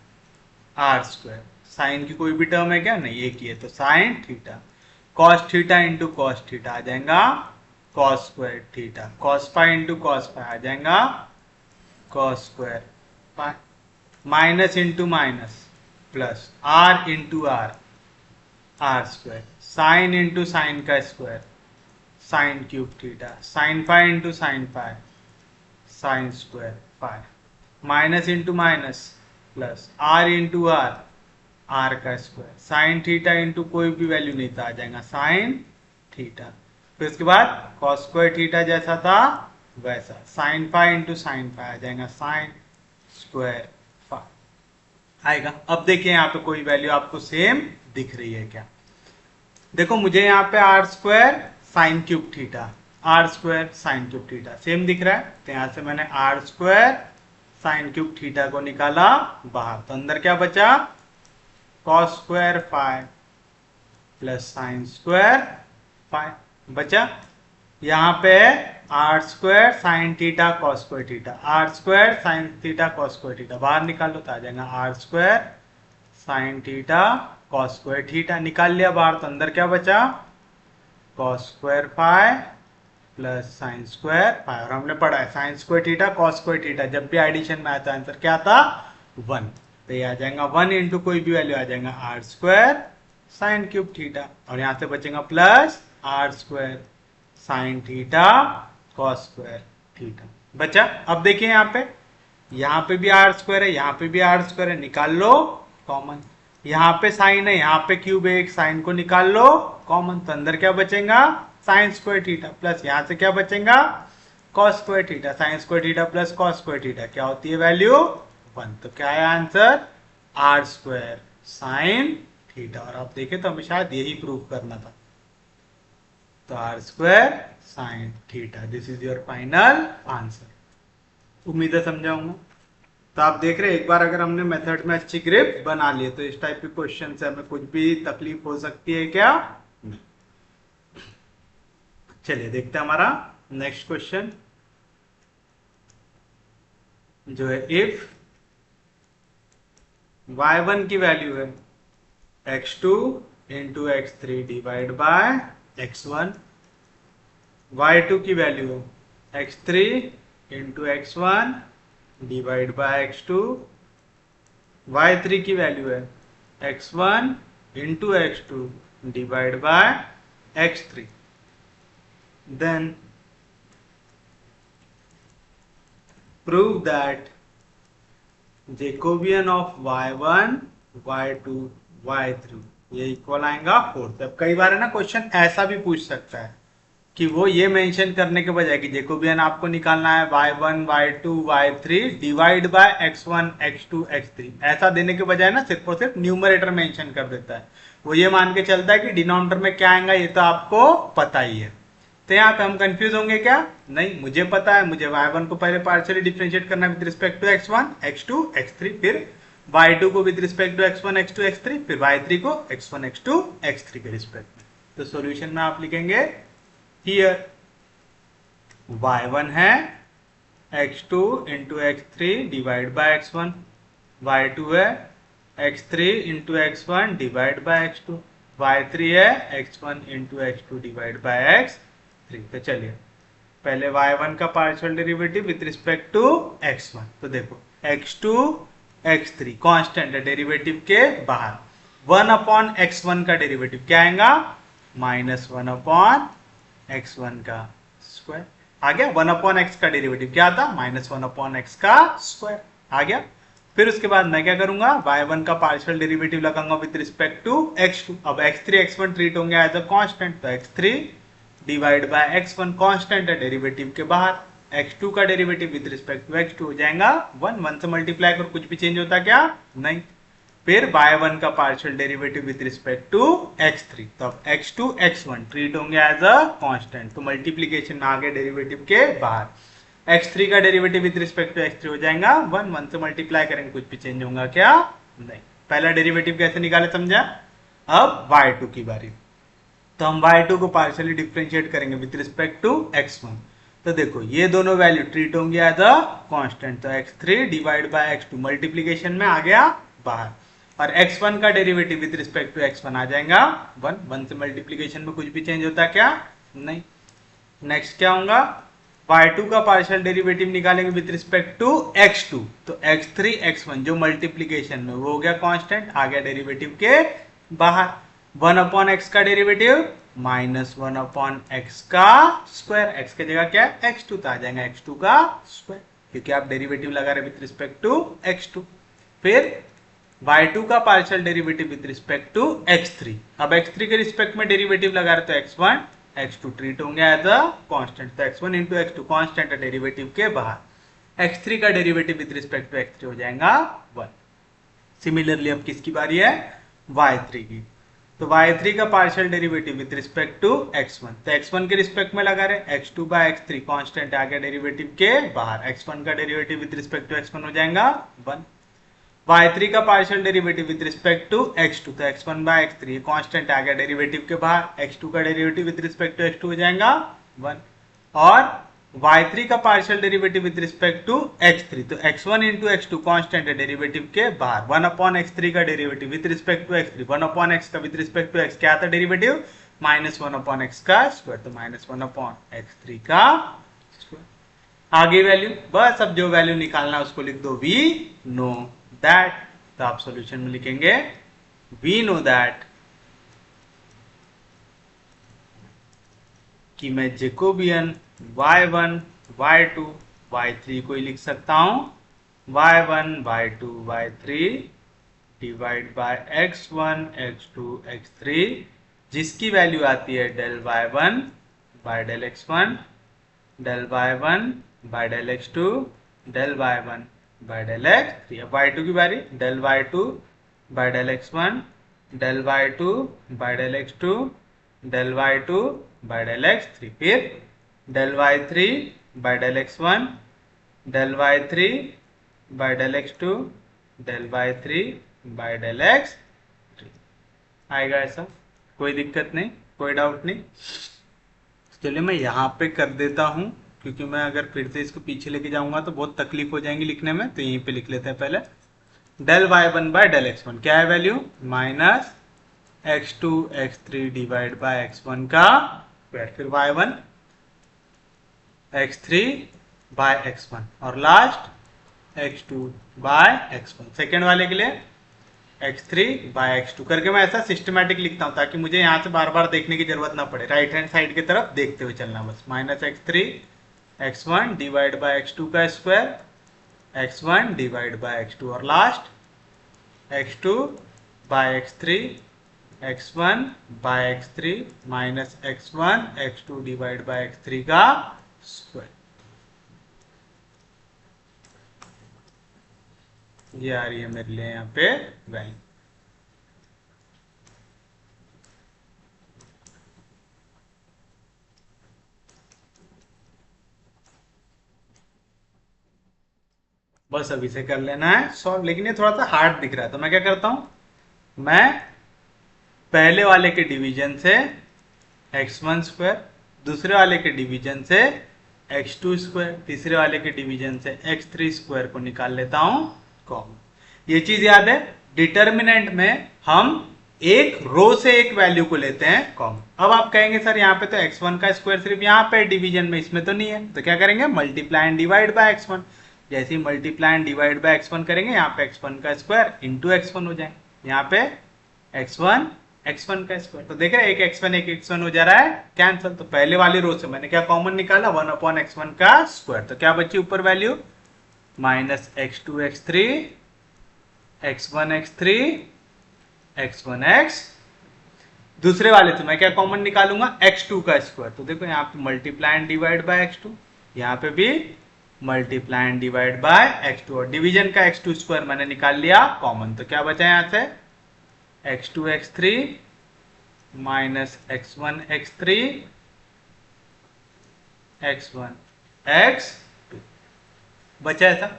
r square, sine की कोई भी टर्म है क्या नहीं, एक ही है, तो sine theta cos theta into cos theta आ जाएगा cos square theta cos pi into cos pi आ जाएगा cos square pi, minus into minus plus r into r r square sine into sine का square sine cube theta sine pi into sine pi sine square pi, minus into minus plus r into r r का square sine theta into कोई भी value नहीं था आ जाएगा sign theta. फिर उसके बाद कॉस स्क्वायर थीटा जैसा था वैसा sine pi into sine pi आ जाएगा साइन स्क्वायर पाई आएगा। अब देखिए यहाँ पे कोई वैल्यू आपको सेम दिख रही है क्या, देखो मुझे यहाँ पे r square sine cube theta r square sine cube theta same दिख रहा है, तो यहाँ से मैंने r square sine cube theta को निकाला बाहर, तो अंदर क्या बचा cos square phi plus sine square phi बचा। यहाँ पे r square sine theta cos square theta r square sine theta cos square theta बाहर निकालो, तो आ जाएगा r square sine theta cos square theta, निकाल लिया बाहर, तो अंदर क्या बचा cos square phi plus sine square phi, और हमने पढ़ा है sine square theta cos square theta जब भी एडिशन में आता है आंसर क्या आता 1, तो ये आ जाएगा 1 इंटू कोई भी वैल्यू आ जाएगा r square sine cube theta, और यहाँ से बचेगा plus r square sine theta cos square theta बचा। अब देखिए यहाँ पे भी आर स्क्वायर है, यहाँ पे भी आर स्क्वायर है, निकाल लो कॉमन, यहाँ पे साइन है यहाँ पे क्यूब है, एक साइन को निकाल लो कॉमन, तो अंदर क्या बचेगा साइन स्क्वायर थीटा प्लस यहाँ से क्या बचेगा cos square theta sine square theta plus cos square theta क्या होती है वैल्यू 1, तो क्या है answer r square sine theta. और आप देखें तो हमें शायद यही प्रूव करना था, तो r square sine theta this is your final answer. उम्मीद है समझाऊंगा। तो आप देख रहे हैं एक बार अगर हमने मेथड में अच्छी ग्रिप बना ली तो इस टाइप के क्वेश्चन से हमें कुछ भी तकलीफ हो सकती है क्या। चलिए देखते हैं हमारा नेक्स्ट क्वेश्चन जो है इफ y1 की वैल्यू है x2 into x3 divide by x1, y2 की वैल्यू है x3 into x1 divide by x2, y3 की वैल्यू है x1 into x2 divide by x3, then prove that Jacobian of y1, y2, y3 ये equal आएगा 4। अब कई बार है ना क्वेश्चन ऐसा भी पूछ सकता है कि वो ये मेंशन करने के बजाय कि जेकोबियन आपको निकालना है y1, y2, y3 divide by x1, x2, x3 ऐसा देने के बजाय ना सिर्फ और सिर्फ न्यूमरेटर मेंशन कर देता है। वो ये मान के चलता है कि डिनोमिनेटर में क्या आएगा ये तो आपको पता ही है। तो यहाँ पे हम कंफ्यूज होंगे क्या, नहीं मुझे पता है, मुझे y1 को पहले पार्शियली डिफरेंशिएट करना with respect to x1, x2, x3, फिर y2 को with respect to x1, x2, x3, फिर y3 को x1, x2, x3 के रिस्पेक्ट में। तो सॉल्यूशन में आप लिखेंगे हियर y1 है x2 into x3 divide by x1, y2 है x3 into x1 divide by x2, y3 है x1 into x2 divide by x3। तो चलिए पहले y1 का partial derivative with respect to x1, तो देखो x2 x3 कांस्टेंट है डेरिवेटिव के बाहर, 1 अपॉन x1 का डेरिवेटिव क्या आएगा, -1 अपॉन x1 का स्क्वायर आ गया। 1 अपॉन x का डेरिवेटिव क्या था, -1 अपॉन x का स्क्वायर आ गया। फिर उसके बाद मैं क्या करूंगा, y1 का पार्शियल डेरिवेटिव लगाऊंगा विद रिस्पेक्ट टू x2। अब x3 x1 ट्रीट होंगे एज अ कांस्टेंट, तो x3 divide by x1 constant है डेरिवेटिव के बाहर, x2 का derivative with respect to x2 हो जाएगा 1 से मल्टीप्लाई कर, कुछ भी चेंज होता क्या, नहीं। फिर y1 का partial derivative with respect to x3, तो अब x2 x1 ट्रीट होंगे एज अ कांस्टेंट, तो मल्टीप्लीकेशन में आ गए डेरिवेटिव के बाहर। x3 का derivative with respect to x3 हो जाएगा 1 से मल्टीप्लाई करेंगे, कुछ भी चेंज होगा क्या, नहीं। पहला डेरिवेटिव कैसे निकाले समझा। अब y2 की बारी, तो हम y2 को पार्शियली डिफरेंशिएट करेंगे विद रिस्पेक्ट टू x1। तो देखो ये दोनों वैल्यू ट्रीट होंगे एज अ कांस्टेंट, तो x3 divide by x2 multiplication में आ गया बाहर, और x1 का derivative with respect to x1 आ जाएगा 1 से मल्टीप्लीकेशन में कुछ भी चेंज होता क्या, नहीं। नेक्स्ट क्या होगा, y2 का पार्शियल डेरिवेटिव निकालेंगे विद रिस्पेक्ट टू x2, तो x3 x1 जो मल्टीप्लीकेशन में वो हो गया कांस्टेंट, आ गया डेरिवेटिव के बाहर। 1 अपॉन x का डेरिवेटिव -1 अपॉन x का स्क्वायर, x की जगह क्या है x2, तो आ जाएगा x2 का स्क्वायर, क्योंकि आप डेरिवेटिव लगा रहे विद रिस्पेक्ट टू x2। फिर y2 का partial derivative with respect to x3, अब x3 के रिस्पेक्ट में डेरिवेटिव लगा रहे तो x1 x2 ट्रीट होंगे एज अ कांस्टेंट, तो x1 इंटू x2 कांस्टेंट है डेरिवेटिव के बाहर, x3 का derivative with respect to x3 हो जाएगा 1। सिमिलरली अब किसकी बारी है, y3 की, तो y3 का partial derivative with respect to x1, तो x1 के रिस्पेक्ट में लगा रहे x2 बाय x3 कांस्टेंट आ गया डेरिवेटिव के बाहर, x1 का derivative with respect to x1 हो जाएगा 1। y3 का partial derivative with respect to x2, तो x1 बाय x3 कांस्टेंट आ गया डेरिवेटिव के बाहर, x2 का derivative with respect to x2 हो जाएगा 1। और y3 का partial derivative with respect to x3, तो x1 इंटू x2 कांस्टेंट है डेरिवेटिव के बाहर, 1 अपॉन x3 का derivative with respect to x3, 1 upon x का विद रिस्पेक्ट टू x क्या था डेरिवेटिव, -1 अपॉन x का स्क्वायर, तो -1 अपॉन x3 का स्क्वायर। आगे वैल्यू, बस अब जो वैल्यू निकालना है उसको लिख दो वी नो दैट, तो आप सॉल्यूशन में लिखेंगे वी नो दैट कि मैं जेकोबियन y1 y2 y3 को ही लिख सकता हूं, y1 y2 y3 divide by x1 x2 x3, जिसकी वैल्यू आती है del y1 by del x1, del y1 by del x2, del y1 by del x3। अब y2 की बारी, del y2 by del x1, del y2 by del x2, del y2 by del x3, फिर del y3 by del x1, del y3 by del x2, del y3 by del x3। आएगा ऐसा, कोई दिक्कत नहीं, कोई doubt नहीं। चलिए मैं यहाँ पे कर देता हूँ, क्योंकि मैं अगर फिर से इसको पीछे लेके जाऊंगा तो बहुत तकलीफ हो जाएंगी लिखने में, तो यहीं पे लिख लेते हैं पहले। Del y1 by del x1 क्या है value, -x2 x3 divide by x1 का स्क्वायर, फिर y1 x3 बाय x1, और last x2 bye x1। Second वाले के लिए x3 बाय x2 करके मैं ऐसा सिस्टमैटिक लिखता हूं, ताकि मुझे यहाँ से बार बार देखने की जरूरत ना पड़े, राइट हैंड साइड की तरफ देखते हुए चलना बस। -x3 x1 divide by x2 का square, x1 divide by x2, और last x2 by x3, x1 by x3 minus x1 x2 divide by x3 का स्क्वायर। ये आ रही है मेरे लिए यहाँ पे वैल्यू। बस अभी से कर लेना है सॉल्व, लेकिन ये थोड़ा सा हार्ड दिख रहा है, तो मैं क्या करता हूं, मैं पहले वाले के डिवीजन से x1 स्क्वायर, दूसरे वाले के डिवीजन से x2 स्क्वायर, तीसरे वाले के डिवीजन से x3 स्क्वायर को निकाल लेता हूं कॉमन। ये चीज याद है, डिटर्मिनेंट में हम एक रो से एक वैल्यू को लेते हैं कॉमन। अब आप कहेंगे सर यहाँ पे तो x1 का स्क्वायर सिर्फ यहाँ पे डिवीजन में, इसमें तो नहीं है, तो क्या करेंगे, multiply and divide by x1। जैसे ही multiply and divide by x1 करेंगे, यहाँ पे x1 का स्क्वायर इंटू x1 हो जाएगा, यहाँ पे x1 का स्क्वायर। तो देख रहे हैं एक x1 हो जा रहा है कैंसिल। तो पहले वाली रो से मैंने क्या कॉमन निकाला, 1/x1 का स्क्वायर। तो क्या बची ऊपर value, minus x2 x3 x1 x3 x1 x। दूसरे वाले से मैं क्या कॉमन निकालूंगा, x2 का स्क्वायर। तो देखो यहाँ पे multiply and divide by x2, यहाँ पे भी multiply and divide by x2, और डिवीजन का x2 स्क्वायर मैंने निकाल लिया कॉमन। तो क्या बचा यहाँ से, x2 x3 minus x1 x3 x1 x2 बचा ऐसा।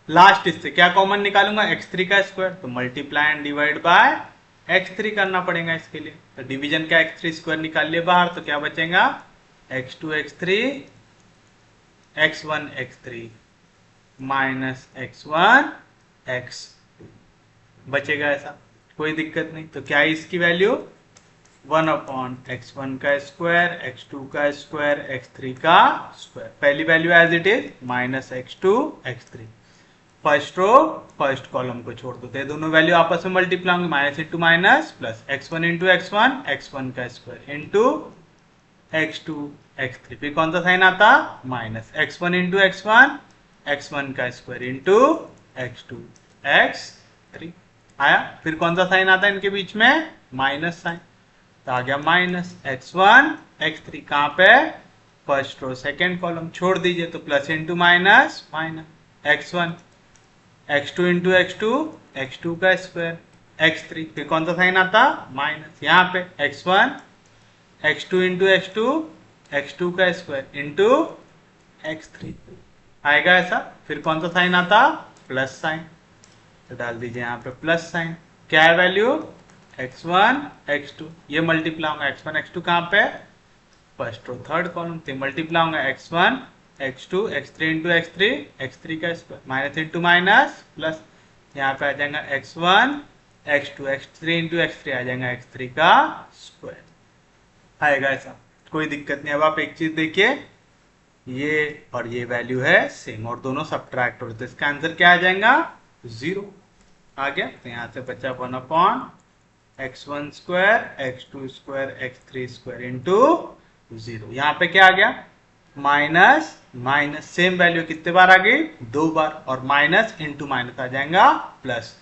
लास्ट इससे क्या कॉमन निकालूंगा, x3 का स्क्वायर। तो multiply and divide by x3 करना पड़ेगा इसके लिए। तो डिवीजन का x3 स्क्वायर निकाल लिए बाहर, तो क्या बचेगा, x2 x3 x1 x3 minus x1 x2 बचेगा ऐसा, कोई दिक्कत नहीं। तो क्या है इसकी वैल्यू, 1/x1 का स्क्वायर x2 का स्क्वायर x3 का स्क्वायर। पहली value as it is minus x2 x3। First row first column को छोड़ दो, दोनों वैल्यू आपस में मल्टीप्लाई होंगे, minus into minus plus, x1 into x1 का स्क्वायर इंटू x2 x3। फिर कौन सा साइन आता, माइनस, x1 इंटू x1 का स्क्वायर इंटू x2 x3 आया। फिर कौन सा साइन आता है इनके बीच में, माइनस साइन। तो आ गया माइनस x1 x3, कहाँ पे, फर्स्ट रो सेकेंड कॉलम छोड़ दीजिए, तो plus into minus minus, x1 x2 into x2 का स्क्वायर x3। फिर कौन सा साइन आता, माइनस, यहाँ पे x1 x2 इंटू x2 का स्क्वायर इंटू x3 आएगा ऐसा। फिर कौन सा साइन आता, प्लस साइन। तो डाल दीजिए यहाँ पे प्लस साइन। क्या है वैल्यू, x1 x2, ये मल्टीप्लाई होगा x1 x2 कहाँ पे, फर्स्ट रो थर्ड कॉलम। तो मल्टीप्लाई होगा x1 x2 x3 into x3 का square, minus into minus plus, यहाँ पे आ जाएगा x1 x2 x3 into x3 आ जाएगा x3 का स्क्वायर आएगा ऐसा, कोई दिक्कत नहीं। अब आप एक चीज देखिए, ये और ये वैल्यू है सेम और दोनों सब्ट्रैक्ट हो रहे, तो इसका आंसर क्या आ जाएगा, 0 आ गया। तो यहाँ से बचा 1/x1 square x2 square x3 square into 0। यहाँ पे क्या आ गया, माइनस माइनस, सेम वैल्यू कितने बार आ गई, 2 बार, और माइनस इंटू माइनस आ जाएगा प्लस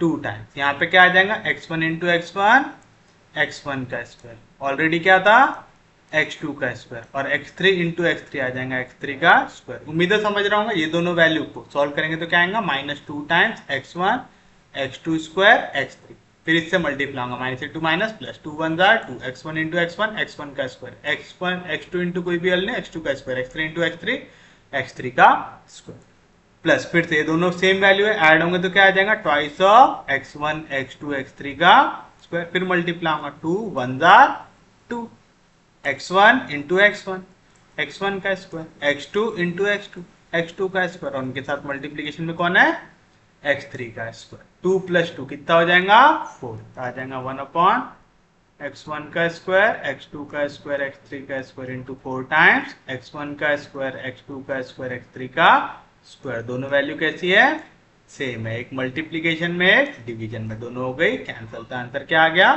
2 टाइम्स। यहाँ पे क्या आ जाएगा, x1 इंटू x1 का स्क्वायर, ऑलरेडी क्या था, x2 का स्क्वायर, और x3 इंटू x3 आ जाएगा x3 का स्क्वायर। उम्मीद है समझ रहा हूँ। ये दोनों वैल्यू को सॉल्व करेंगे तो क्या आएगा, -2 times x1 x2 square x3, फिर इससे मल्टीप्लाई होगा, minus into minus plus, 2 1 jar 2, x1 into x1 का स्क्वायर, x1 x2 इंटू कोई भी हल नहीं, x2 का स्क्वायर, x3 इंटू x3 का स्क्वायर, प्लस फिर से ये दोनों सेम वैल्यू है, ऐड होंगे तो क्या आ जाएगा, twice of x1 x2 x3 का स्क्वायर, फिर मल्टीप्लाई होगा, 2 1 जार 2, x1 इंटू x1 का स्क्वायर, x2 इंटू x2 का स्क्वायर, और उनके साथ मल्टीप्लीकेशन में कौन है, x3 का स्क्वायर। 2 + 2 कितना हो जाएगा, 4, आ जाएगा 1/x1 का स्क्वायर x2 का स्क्वायर x3 का स्क्वायर इंटू 4 टाइम्स x1 का स्क्वायर x2 का स्क्वायर x3 का स्क्वायर। दोनों वैल्यू कैसी है, सेम है, एक मल्टीप्लीकेशन में एक डिवीजन में, दोनों हो गई कैंसिल। तो आंसर क्या आ गया,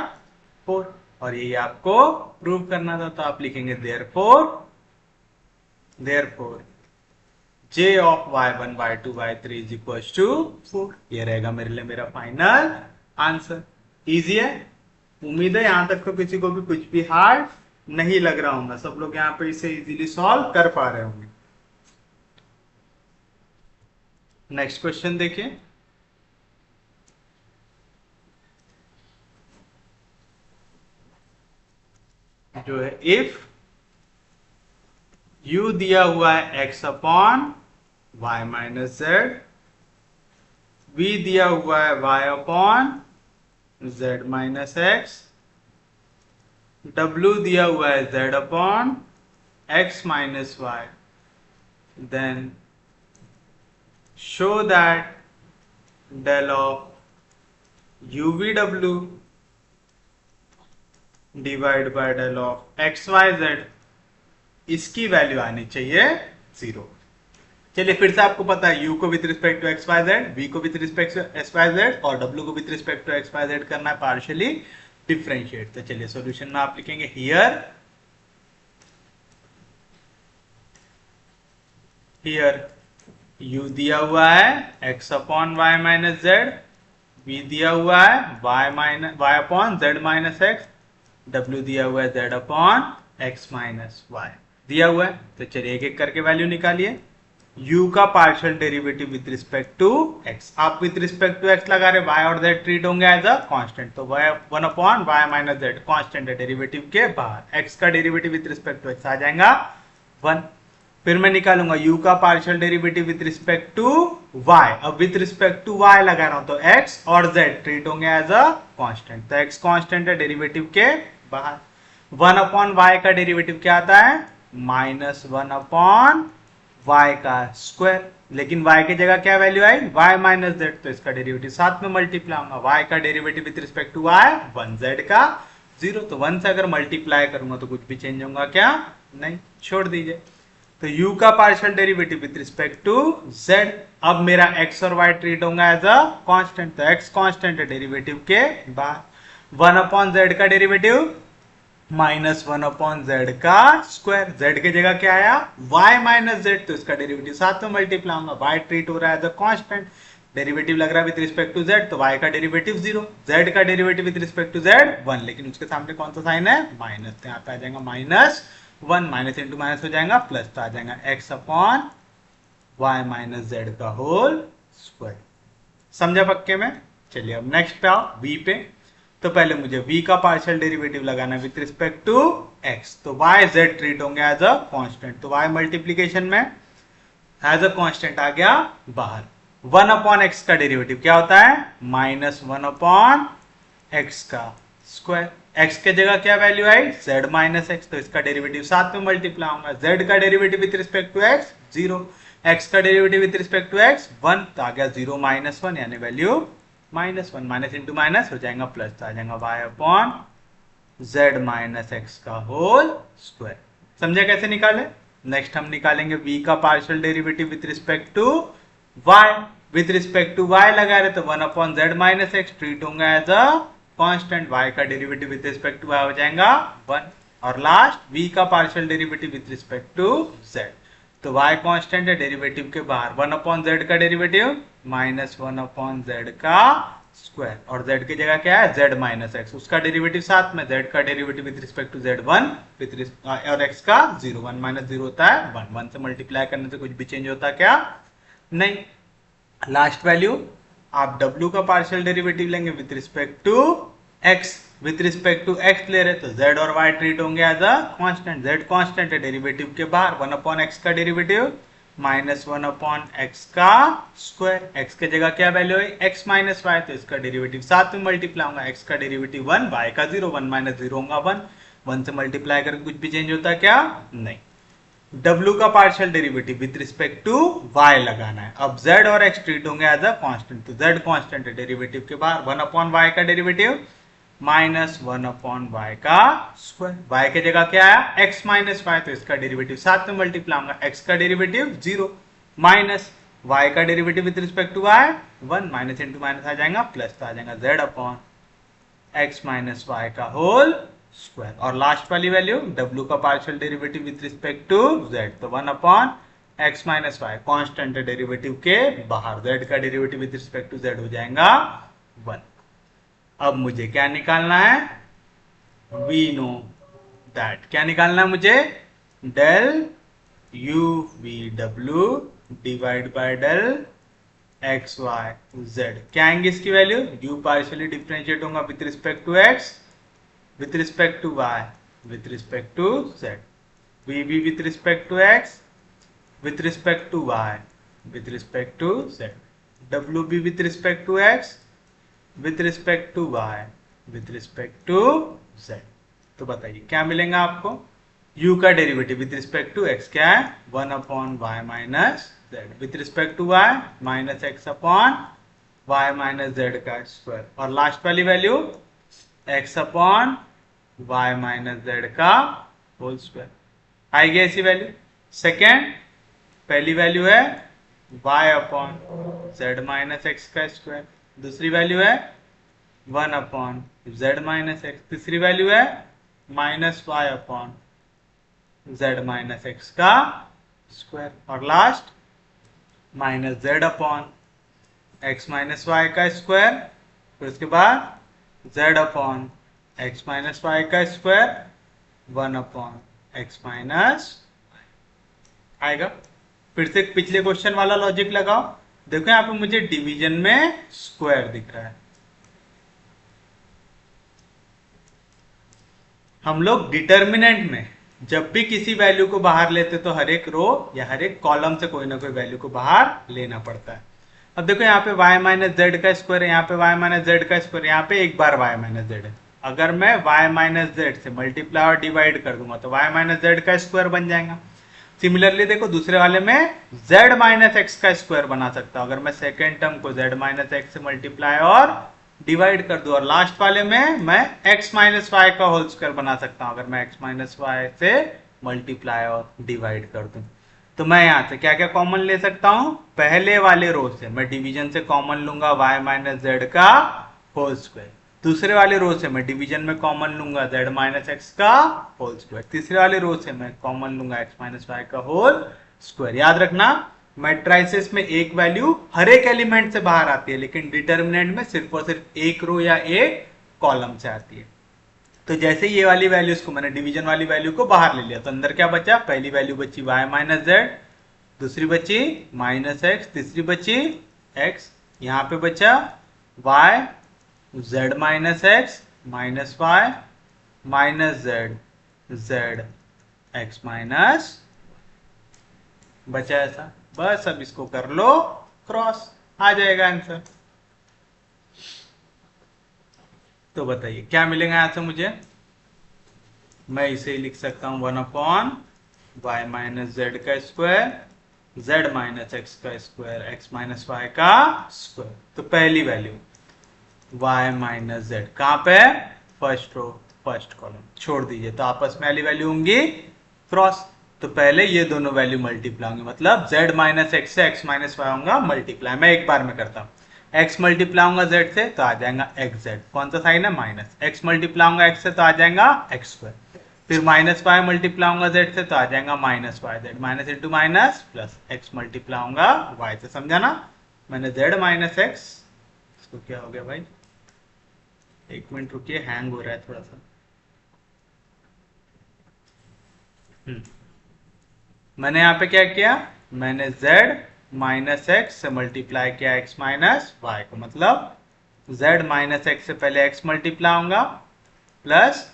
4, और यही आपको प्रूव करना था। तो आप लिखेंगे therefore J of y1 y2 y3 is equals to 4। ये रहेगा मेरे लिए मेरा फाइनल आंसर। इजी है, उम्मीद है यहां तक तो किसी को भी कुछ भी हार्ड नहीं लग रहा होगा, सब लोग यहाँ पे इसे इजीली सॉल्व कर पा रहे होंगे। नेक्स्ट क्वेश्चन देखिए, जो है इफ u दिया हुआ है x/y माइनस z, v दिया हुआ है y/z माइनस x, w दिया हुआ है z/x minus y, then show that del of you V W divide by del of x Y z, इसकी वैल्यू आनी चाहिए 0। चलिए फिर से आपको पता है u को with respect to x Y z, v को with respect to x Y Z और w को with respect to x Y z करना है पार्शियली डिफरेंशिएट। तो चलिए सॉल्यूशन में आप लिखेंगे हियर u दिया हुआ है x upon y minus z, v दिया हुआ है y upon z minus x, w दिया हुआ है z upon x minus y दिया हुआ है। तो चलिए एक एक करके वैल्यू निकालिए। u का partial derivative with respect to x, आप विद रिस्पेक्ट टू x लगा रहे, y और z ट्रीट होंगे एज अ कांस्टेंट, तो one upon y minus z constant है डेरिवेटिव के बाहर, x का derivative with respect to x आ जाएगा 1। फिर मैं निकालूंगा u का partial derivative with respect to y, अब विद रिस्पेक्ट टू y लगा रहा हूं तो x और z ट्रीट होंगे एज अ कांस्टेंट, तो x कांस्टेंट है डेरिवेटिव के बाहर। 1 अपॉन y का डेरिवेटिव क्या आता है माइनस 1 अपॉन y का स्क्वायर, लेकिन y की जगह क्या वैल्यू आई y माइनस जेड, तो इसका डेरिवेटिव साथ में मल्टीप्लाई होगा, y का derivative with respect to y 1, z का 0, तो 1 से अगर मल्टीप्लाई करूंगा तो कुछ भी चेंज होगा क्या, नहीं, छोड़ दीजिए। तो u का partial derivative with respect to z, अब मेरा x और y ट्रीट होगा एज अ कांस्टेंट, तो x कांस्टेंट है डेरिवेटिव के बाद। 1 अपॉन z का डेरिवेटिव माइनस 1 अपॉन z का स्क्वायर, z की जगह क्या आया y माइनस जेड, तो इसका डेरिवेटिव साथ में मल्टीप्लाई होगा, y ट्रीट हो रहा है एज अ कांस्टेंट, डेरिवेटिव लग रहा है विद रिस्पेक्ट टू z, तो y का डेरिवेटिव 0, z का derivative with respect to z 1, लेकिन उसके सामने कौन सा साइन है माइनस, तो यहाँ पे आ जाएगा माइनस 1, माइनस इंटू माइनस हो जाएगा प्लस, तो आ जाएगा x upon y minus z का होल स्क्वायर। समझा पक्के में। चलिए अब नेक्स्ट पे आओ v पे, तो पहले मुझे v का पार्शियल डेरिवेटिव लगाना है विद रिस्पेक्ट टू x, तो y z ट्रीट होंगे एज अ कांस्टेंट, तो y मल्टीप्लीकेशन में एज अ कांस्टेंट आ गया बाहर। 1 अपॉन x का डेरिवेटिव क्या होता है माइनस 1 अपॉन x का स्क्वायर, x के जगह क्या वैल्यू आई z माइनस एक्स, तो इसका डेरिवेटिव साथ में मल्टीप्लाई होगा, z का derivative with respect to x 0, x का derivative with respect to x 1, तो आ गया 0 माइनस 1 यानी value minus 1, minus into minus हो जाएगा प्लस, तो आ जाएगा y upon z minus x का होल स्क्वायर। समझे कैसे निकाले। नेक्स्ट हम निकालेंगे v का partial derivative with respect to y, with respect to y लगा रहे तो 1 upon z minus x treat होगा एज अ कांस्टेंट, y का derivative with respect to y हो जाएगा 1, और लास्ट v का partial derivative with respect to z, तो y कांस्टेंट है डेरिवेटिव के बाहर, 1 अपॉन z का डेरिवेटिव माइनस 1 अपॉन z का स्क्वायर, और z की जगह क्या है z माइनस एक्स, उसका डेरिवेटिव साथ में, z का derivative with respect to z1 और x का 0, 1 माइनस 0 होता है 1, 1 से मल्टीप्लाई करने से कुछ भी चेंज होता क्या नहीं। लास्ट वैल्यू आप w का पार्शियल डेरिवेटिव लेंगे with respect to x, with respect to x ले रहे तो z और y ट्रीट होंगे as a constant, z constant है डेरिवेटिव के बाहर, 1 अपॉन x का डेरिवेटिव माइनस 1 अपॉन x का स्क्वायर, x के जगह क्या वैल्यू है x माइनस वाई, तो इसका डेरिवेटिव साथ में मल्टीप्लाई होगा, x का डेरिवेटिव 1, y का 0, 1 माइनस 0 होगा 1, 1 से मल्टीप्लाई करके कुछ भी चेंज होता है क्या नहीं। w का partial derivative with respect to y लगाना है, अब z और x ट्रीट होंगे एज अ कांस्टेंट, तो z कांस्टेंट है डेरिवेटिव के बाहर, 1 अपॉन y का डेरिवेटिव माइनस 1 अपॉन y का स्क्वायर, y की जगह क्या है x माइनस वाई, तो इसका डेरिवेटिव साथ में मल्टीप्लाई होगा, x का डेरिवेटिव 0 माइनस y का derivative with respect to y 1, minus into minus आ जाएगा प्लस, तो आ जाएगा z upon x minus y का होल स्क्वायर, और लास्ट वाली वैल्यू w का partial derivative with respect to z, तो 1 upon x minus y constant derivative के बाहर, z का derivative with respect to z हो जाएगा 1। अब मुझे क्या निकालना है वी नो दैट, क्या निकालना है मुझे del u v w divide by del x Y z, क्या आएंगे इसकी वैल्यू, u पार्शियली डिफरेंशिएट होगा with respect to x, with respect to y, with respect to z, v with respect to x, with respect to y, with respect to z, w with respect to x, with respect to y, with respect to z। तो बताइए क्या मिलेगा आपको, u का derivative with respect to x क्या है 1 upon y minus z, with respect to y minus x upon y minus z का square, और लास्ट वाली value x upon y minus z का होल स्क्वायर आएगी ऐसी वैल्यू। सेकेंड, पहली value है y upon z minus x का square, दूसरी वैल्यू है 1 अपॉन जेड माइनस एक्स, तीसरी वैल्यू है minus y upon z minus x का स्क्वायर, और last minus Z upon x minus y का स्क्वायर, फिर उसके बाद z upon x minus y का स्क्वायर 1 अपॉन एक्स माइनस आएगा। फिर से पिछले क्वेश्चन वाला लॉजिक लगाओ। देखो यहाँ पे मुझे डिवीजन में स्क्वायर दिख रहा है। हम लोग डिटर्मिनेंट में जब भी किसी वैल्यू को बाहर लेते तो हर एक रो या हर एक कॉलम से कोई ना कोई वैल्यू को बाहर लेना पड़ता है। अब देखो यहाँ पे y माइनस जेड का स्क्वायर है, यहाँ पे y माइनस जेड का स्क्वायर, यहाँ पे एक बार y माइनस जेड है। अगर मैं y माइनस जेड से मल्टीप्लाई और डिवाइड कर दूंगा तो y माइनस जेड का स्क्वायर बन जाएगा। सिमिलरली देखो दूसरे वाले में z माइनस एक्स का स्क्वायर बना सकता हूं अगर मैं सेकेंड टर्म को z माइनस एक्स से मल्टीप्लाई और डिवाइड कर दूं, और लास्ट वाले में मैं x माइनस वाई का होल स्क्वायर बना सकता हूं अगर मैं x माइनस वाई से मल्टीप्लाई और डिवाइड कर दूं। तो मैं यहां से क्या क्या कॉमन ले सकता हूं, पहले वाले रो से मैं डिवीजन से कॉमन लूंगा y माइनस जेड का होल स्क्वायर, दूसरे वाले रो से मैं डिवीजन में कॉमन लूंगा z माइनस एक्स का होल स्क्वायर, तीसरे वाले रो से मैं कॉमन लूंगा x माइनस वाई का होल स्क्वायर। याद रखना मैट्रिसेस में एक वैल्यू हर एक एलिमेंट से बाहर आती है, लेकिन डिटर्मिनेंट में सिर्फ और सिर्फ एक रो या एक कॉलम से आती है। तो जैसे ये वाली वैल्यूज को मैंने डिवीजन वाली वैल्यू को बाहर ले लिया तो अंदर क्या बचा, पहली वैल्यू बची y माइनस जेड, दूसरी बची माइनस एक्स, तीसरी बची x, यहाँ पे बचा y z minus x minus y minus z z x minus बचा ऐसा। बस अब इसको कर लो क्रॉस, आ जाएगा आंसर। तो बताइए क्या मिलेगा यहां से मुझे, मैं इसे लिख सकता हूं 1 अपॉन वाई माइनस जेड का स्क्वायर z माइनस एक्स का स्क्वायर एक्स माइनस वाई का स्क्वायर। तो पहली वैल्यू y माइनस जेड कहां पे, फर्स्ट रो फर्स्ट कॉलम, छोड़ दीजिए तो आपस में वाली वैल्यू होंगी क्रॉस। तो पहले ये दोनों वैल्यू मल्टीप्लाई होंगे, मतलब z माइनस एक्स से x माइनस वाई होगा मल्टीप्लाई। मैं एक बार में करता हूँ, x मल्टीप्लाई होगा z से तो आ जाएगा एक्स जेड, कौन सा साइन है माइनस, x मल्टीप्लाई होगा x से तो आ जाएगा एक्स स्क्वायर, फिर माइनस वाई मल्टीप्लाई होगा z से तो आ जाएगा minus y Z, minus into minus plus x multiply होगा y से। समझा ना, मैंने z माइनस एक्स, इसको क्या हो गया भाई, एक मिनट रुकिए हैंग हो रहा है थोड़ा सा। मैंने यहाँ पे क्या किया, मैंने z माइनस एक्स से मल्टीप्लाई किया x माइनस वाई को, मतलब z माइनस एक्स से पहले x मल्टीप्लाई होगा प्लस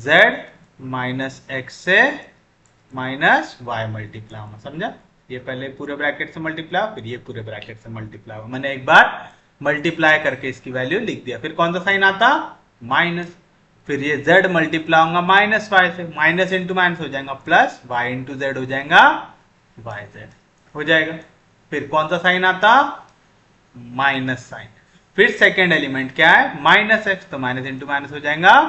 z माइनस एक्स से माइनस वाई मल्टीप्लाई होगा। समझा, ये पहले पूरे ब्रैकेट से मल्टीप्लाई फिर ये पूरे ब्रैकेट से मल्टीप्लाई होगा। मैंने एक बार मल्टीप्लाई करके इसकी वैल्यू लिख दिया, फिर कौन सा साइन आता माइनस, फिर ये z मल्टीप्लाई होगा माइनस वाई से, माइनस इंटू माइनस हो जाएगा प्लस, y इंटू जेड हो जाएगा वाई जेड हो जाएगा। फिर कौन सा साइन आता माइनस साइन, फिर सेकेंड एलिमेंट क्या है माइनस एक्स, तो माइनस इंटू माइनस हो जाएगा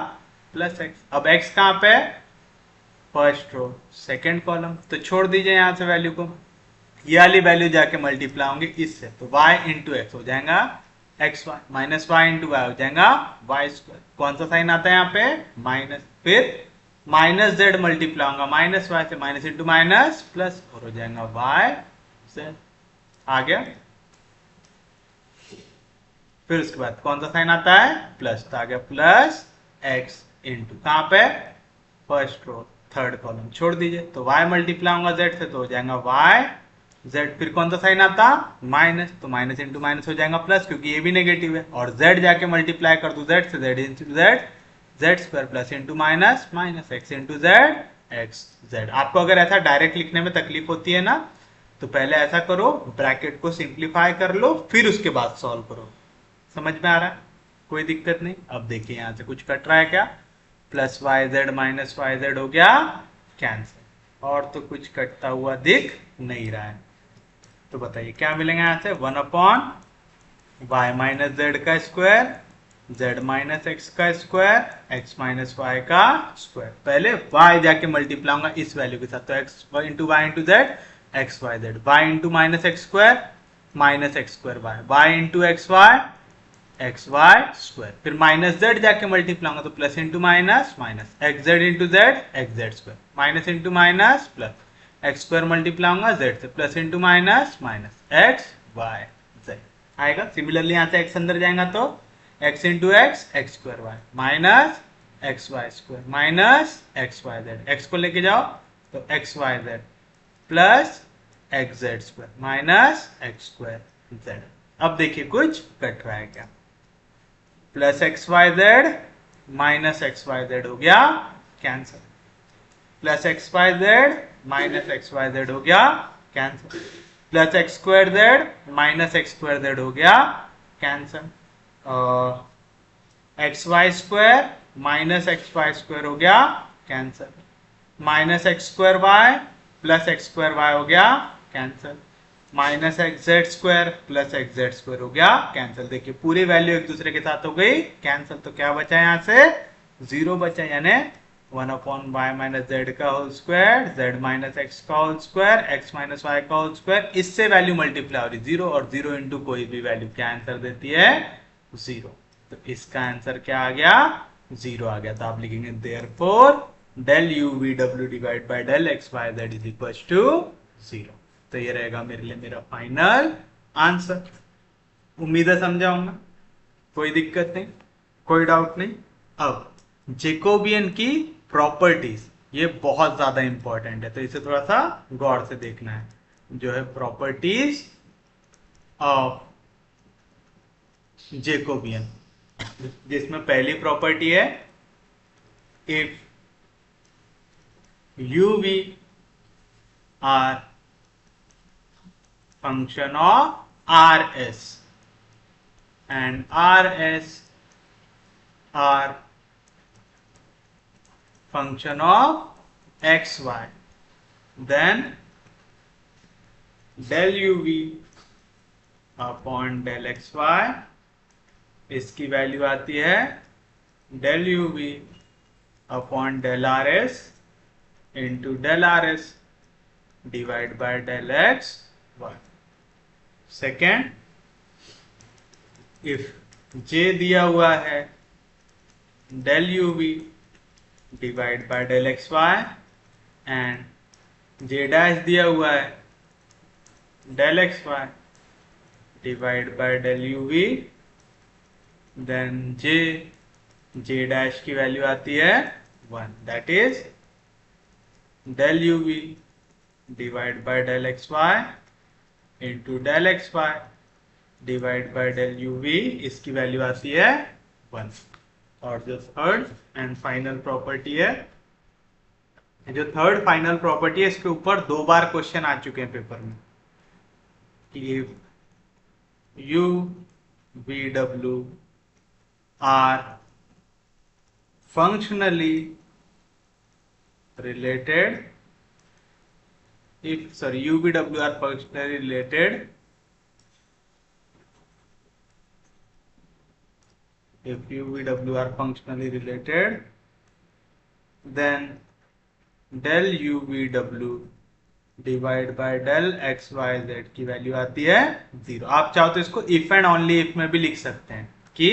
प्लस एक्स। अब x कहां पे, फर्स्ट रो सेकेंड कॉलम, तो छोड़ दीजिए यहां से वैल्यू को, ये वाली वैल्यू जाके मल्टीप्लाई होंगे इससे, तो y इंटू एक्स हो जाएगा x Y, minus y into y हो जाएगा वाई स्क्वायर, कौन सा साइन आता है यहाँ पे माइनस, फिर माइनस जेड मल्टीप्लाई होगा माइनस वाई से, माइनस इंटू माइनस प्लस, और हो जाएगा वाई जेड, आ गया। फिर उसके बाद कौन सा साइन आता है प्लस, तो आ गया प्लस एक्स इंटू कहां पे फर्स्ट रो थर्ड कॉलम, छोड़ दीजिए तो y मल्टीप्लाई होगा z से तो हो जाएगा y z, फिर कौन सा साइन आता माइनस, तो माइनस इंटू माइनस हो जाएगा प्लस क्योंकि ये भी नेगेटिव है, और z जाके मल्टीप्लाई कर दू z से, z into Z Z square plus into minus minus x into z x Z. आपको अगर ऐसा डायरेक्ट लिखने में तकलीफ होती है ना तो पहले ऐसा करो, ब्रैकेट को सिंप्लीफाई कर लो फिर उसके बाद सॉल्व करो। समझ में आ रहा है, कोई दिक्कत नहीं। अब देखिए यहां से कुछ कट रहा है क्या, plus y Z minus y z हो गया कैंसिल, और तो कुछ कटता हुआ दिख नहीं रहा है। तो बताइए क्या मिलेगा यहां से, 1 अपॉन वाई माइनस जेड का स्क्वायर, जेड माइनस एक्स का स्क्वायर, एक्स माइनस वाई का स्क्वायर। पहले वाई जाके मल्टीप्लाई होगा इस वैल्यू के साथ, तो x into y into z, x Y z, y into minus x square, minus x square y, y into x y, x Y square, फिर minus z जाके मल्टीप्लाई होगा तो plus into minus minus, x z into z, x Z square, minus into minus plus, x square multiply होगा Z से, plus into minus minus, x Y Z आएगा। Similarly यहाँ से X अंदर जाएगा तो x into x, x square Y, minus x Y square, minus x Y Z, X को लेके जाओ तो x Y Z, plus x Z square, minus x square Z. अब देखिए कुछ कट रहा है क्या, plus x Y Z minus x Y z हो गया cancel, plus x Y Z minus x Y z हो गया cancel, plus x square z minus x square z हो गया cancel, x Y square minus x Y square हो गया cancel, minus x square y plus x square y हो गया cancel, minus x Z square plus x Z square हो गया cancel. देखिए पूरी वैल्यू एक दूसरे के साथ हो गई कैंसिल, तो क्या बचा यहाँ से, जीरो बचा, यानी 1/y माइनस जेड का whole square, z minus x का whole square, x minus y का होल स्क्वायर, इससे वैल्यू मल्टीप्लाई हो रही जीरो, और जीरो इंटू कोई भी वैल्यू क्या आंसर देती है, जीरो। तो इसका आंसर क्या आ गया, जीरो आ गया। तो आप लिखेंगे therefore del you V W divide by del x Y z is equal to zero. तो ये रहेगा मेरे लिए मेरा फाइनल आंसर। उम्मीद है समझा होगा, कोई दिक्कत नहीं, कोई डाउट नहीं। अब जेकोबियन की प्रॉपर्टीज, ये बहुत ज्यादा इंपॉर्टेंट है, तो इसे थोड़ा सा गौर से देखना है। जो है प्रॉपर्टीज ऑफ जेकोबियन, जिसमें पहली प्रॉपर्टी है if u v are function of Rs and Rs are function of xy, then del uv upon del xy, इसकी वैल्यू आती है del uv upon del rs into del rs divide by del x y। Second, if j दिया हुआ है del uv divide by del xy and j dash दिया हुआ है del xy divide by del uv, then j dash की value आती है 1, that is del uv divide by del xy into del x y divide by del you v, इसकी value आती है 1। और जो थर्ड एंड फाइनल प्रॉपर्टी है, जो थर्ड फाइनल प्रॉपर्टी है, इसके ऊपर 2 बार क्वेश्चन आ चुके हैं पेपर में कि U V W are functionally related, if sorry UVW are functionally related if UVW are functionally related then del UVW divide by del x Y Z की value आती है 0। आप चाहो तो इसको इफ एंड ओनली इफ में भी लिख सकते हैं कि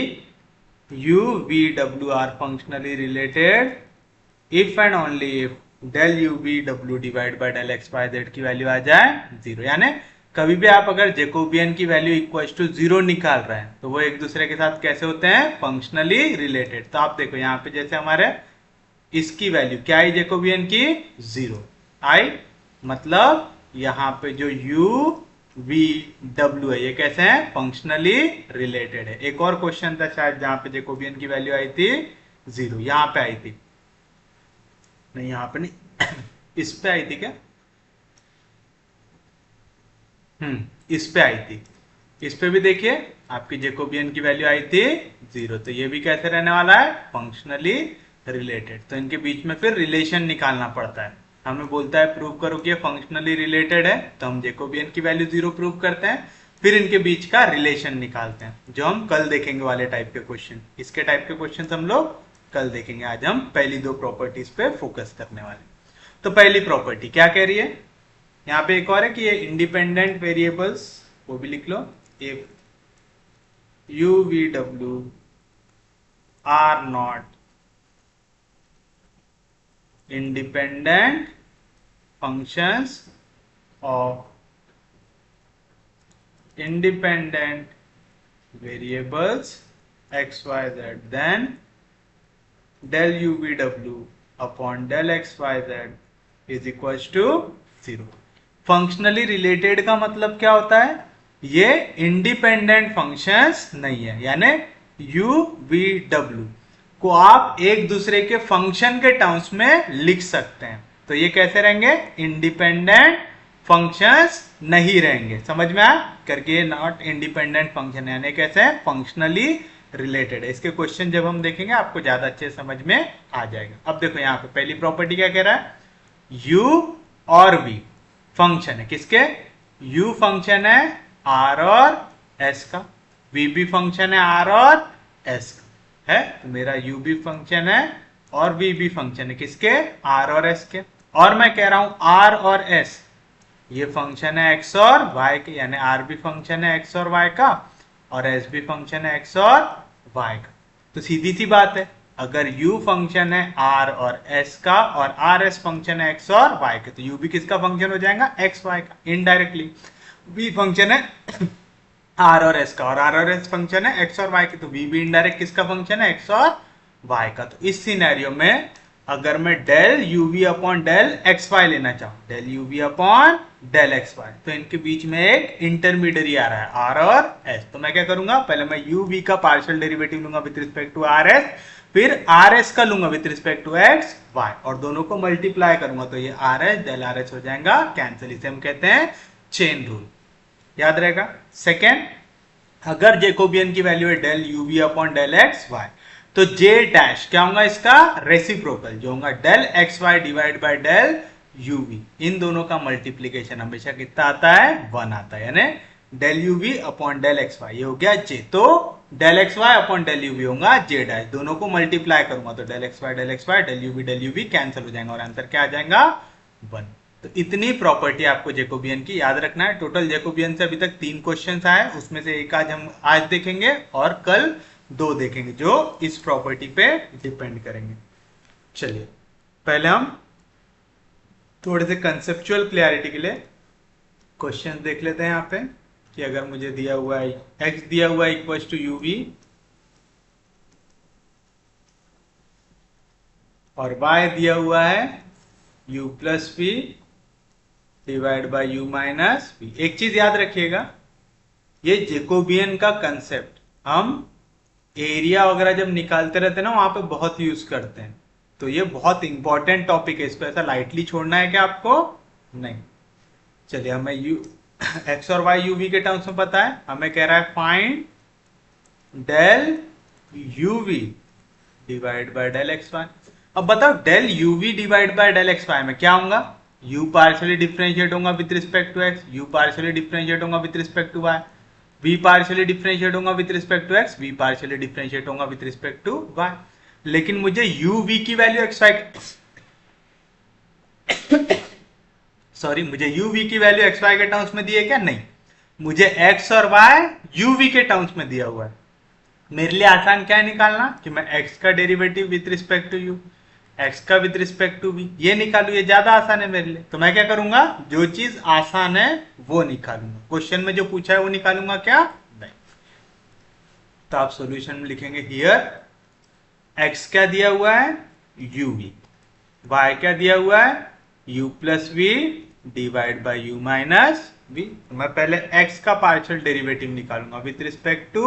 U V W are functionally related if and only if del you V W divide by del x Y Z की वैल्यू आ जाए 0। यानी कभी भी आप अगर जेकोबियन की वैल्यू इक्वल टू 0 निकाल रहे हैं तो वो एक दूसरे के साथ कैसे होते हैं, फंक्शनली रिलेटेड। तो आप देखो यहाँ पे जैसे हमारे इसकी वैल्यू क्या आई जेकोबियन की, 0 आई, मतलब यहाँ पे जो यू वी डब्ल्यू है ये कैसे है, फंक्शनली रिलेटेड है। एक और क्वेश्चन था शायद जहां पे जेकोबियन की वैल्यू आई थी 0, यहाँ पे आई थी नहीं, यहाँ पे नहीं इस पे आई थी क्या, इस पे आई थी। इस पे भी देखिए आपकी जेकोबियन की वैल्यू आई थी 0, तो ये भी कैसे रहने वाला है, फंक्शनली रिलेटेड। तो इनके बीच में फिर रिलेशन निकालना पड़ता है। हमें बोलता है प्रूव करो कि ये फंक्शनली रिलेटेड है, तो हम जेकोबियन की वैल्यू 0 प्रूव करते हैं। फिर इनके बीच का रिलेशन निकालते हैं, जो हम कल देखेंगे वाले टाइप के क्वेश्चन। इसके टाइप के क्वेश्चन हम लोग कल देखेंगे, आज हम पहली दो प्रॉपर्टीज पे फोकस करने वाले। तो पहली प्रॉपर्टी क्या कह रही है, यहाँ पे एक और है कि ये इंडिपेंडेंट वेरिएबल्स, वो भी लिख लो, if u V W are not independent functions of independent variables x y z, then del u v w upon del x y z is equals to 0। Functionally related का मतलब क्या होता है, ये इंडिपेंडेंट फंक्शंस नहीं है, यानी u v w को आप एक दूसरे के फंक्शन के टर्म्स में लिख सकते हैं। तो ये कैसे रहेंगे, इंडिपेंडेंट फंक्शंस नहीं रहेंगे। समझ में आया करके, ये नॉट इंडिपेंडेंट फंक्शन है, यानी कैसे है, फंक्शनली रिलेटेड है। इसके क्वेश्चन जब हम देखेंगे आपको ज्यादा अच्छे समझ में आ जाएगा। अब देखो यहाँ पे पहली प्रॉपर्टी क्या कह रहा है, u और v फंक्शन है किसके, u फंक्शन है r और s का, v भी फंक्शन है r और s का है। तो मेरा u भी फंक्शन है और v भी फंक्शन है किसके, r और s के। और मैं कह रहा हूं r और s ये फंक्शन है x और y के, यानी r भी फंक्शन है x और y का और s भी फंक्शन है x और y का। तो सीधी सी बात है, अगर u फंक्शन है r और s का और r s फंक्शन है x और y के, तो u भी किसका फंक्शन हो जाएगा, x y का इनडायरेक्टली। v फंक्शन है r और s का और r और s फंक्शन है x और y के, तो v भी इनडायरेक्ट किसका फंक्शन है, x और y का। तो इस सिनेरियो में अगर मैं del uv upon del xy लेना चाहूं, del uv upon del xy, तो इनके बीच में एक इंटरमीडिएट आ रहा है r और s। तो मैं क्या करूंगा, पहले मैं uv का पार्शियल डेरिवेटिव लूंगा विद रिस्पेक्ट टू rs, फिर rs का लूंगा with respect to x y और दोनों को मल्टीप्लाई करूंगा, तो ये rs डेल rs हो जाएगा कैंसिल। इसे हम कहते हैं चेन रूल, याद रहेगा। सेकेंड, अगर जेकोबियन की वैल्यू है del uv upon del x Y, तो j डैश क्या होगा, इसका रेसिप्रोकल जो होगा del x y divide by del uv। इन दोनों का मल्टीप्लीकेशन हमेशा कितना आता है, 1 आता है, यानी del uv upon del x y, ये हो गया j। तो del x y upon del uv होगा j डैश, दोनों को मल्टीप्लाई करूंगा तो del x y del uv cancel हो जाएगा और आंसर क्या आ जाएगा, 1। तो इतनी प्रॉपर्टी आपको जेकोबियन की याद रखना है। टोटल जेकोबियन से अभी तक 3 क्वेश्चंस आए, उसमें से एक आज हम आज देखेंगे और कल 2 देखेंगे जो इस प्रॉपर्टी पे डिपेंड करेंगे। चलिए पहले हम थोड़े से कंसेप्चुअल क्लैरिटी के लिए क्वेश्चन देख लेते हैं यहाँ पे, कि अगर मुझे दिया हुआ है x दिया हुआ है इक्वल टू uv और y दिया हुआ है u plus v divide by u minus v। एक चीज याद रखिएगा, ये जेकोबियन का कंसेप्ट हम एरिया वगैरह जब निकालते रहते हैं ना, वहां पे बहुत यूज करते हैं। तो ये बहुत इंपॉर्टेंट टॉपिक है, इस पे ऐसा लाइटली छोड़ना है क्या आपको, नहीं। चलिए हमें x और y uv के टर्म्स में पता है, हमें कह रहा है find del uv divide by del x y. अब बताओ del uv divide by del x y में क्या होगा, u पार्शियली डिफरेंशिएट होगा with respect to x, u partially differentiate होगा with respect to y, v partially differentiate होगा with respect to x, v partially differentiate होगा with respect to y। लेकिन मुझे uv की वैल्यू xy सॉरी मुझे uv की value xy के terms में दी है क्या, नहीं, मुझे x और y uv के टर्म्स में दिया हुआ है। मेरे लिए आसान क्या है निकालना, कि मैं x का derivative with respect to u, x का विद रिस्पेक्ट टू v, ये निकालू, ये ज्यादा आसान है मेरे लिए। तो मैं क्या करूंगा, जो चीज आसान है वो निकालूंगा, क्वेश्चन में जो पूछा है वो निकालूंगा क्या, नहीं। तो आप सॉल्यूशन में लिखेंगे हियर x क्या दिया हुआ है uv, y क्या दिया हुआ है u plus v divide by u minus v। मैं पहले x का पार्शियल डेरिवेटिव निकालूंगा विद रिस्पेक्ट टू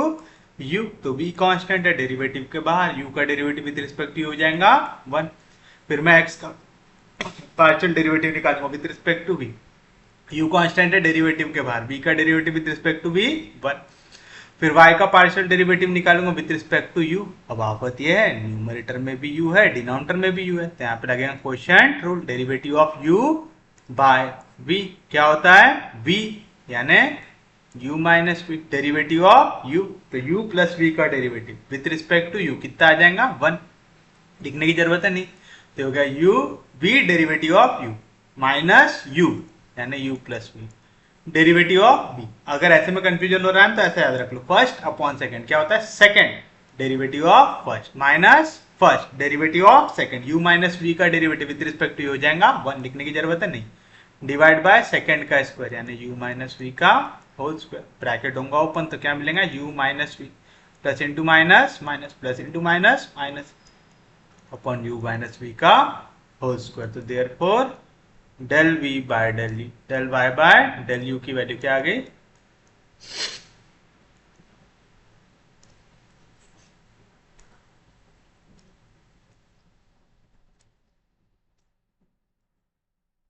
u, तो v कांस्टेंट है, डेरिवेटिव के बाहर u का डेरिवेटिव विद रिस्पेक्ट टू हो जाएगा 1। फिर मैं x का पार्शियल डेरिवेटिव निकालूंगा with respect to v, u constant है, डेरिवेटिव के बाहर v का derivative with respect to v 1। फिर y का पार्शियल डेरिवेटिव निकालूंगा विद रिस्पेक्ट टू u। अब आफत ये है, न्यूमरेटर में भी u है, डिनोमिनेटर में भी u है, तो यहाँ पे लगेगा quotient rule, derivative of u by v क्या होता है v, यानी u minus v, derivative of u, तो u प्लस v का derivative with respect to u कितना आ जाएगा 1, लिखने की जरूरत है नहीं, तो हो गया u v derivative of u minus u यानी u plus v derivative of v। अगर ऐसे में कंफ्यूजन हो रहा है तो ऐसे याद रख लो, फर्स्ट अपॉन सेकंड क्या होता है, second derivative of first minus first derivative of second, u minus v का डेरिवेटिव विद रिस्पेक्ट टू हो जाएगा 1, लिखने की जरूरत है नहीं, डिवाइड बाय सेकंड का स्क्वायर यानी u माइनस v का होल स्क्वायर, ब्रैकेट होगा ओपन तो क्या मिलेगा u minus v plus into minus minus plus into minus minus upon u minus v का होल स्क्वायर। तो therefore del v by del u, del y by del u की value क्या आ गई,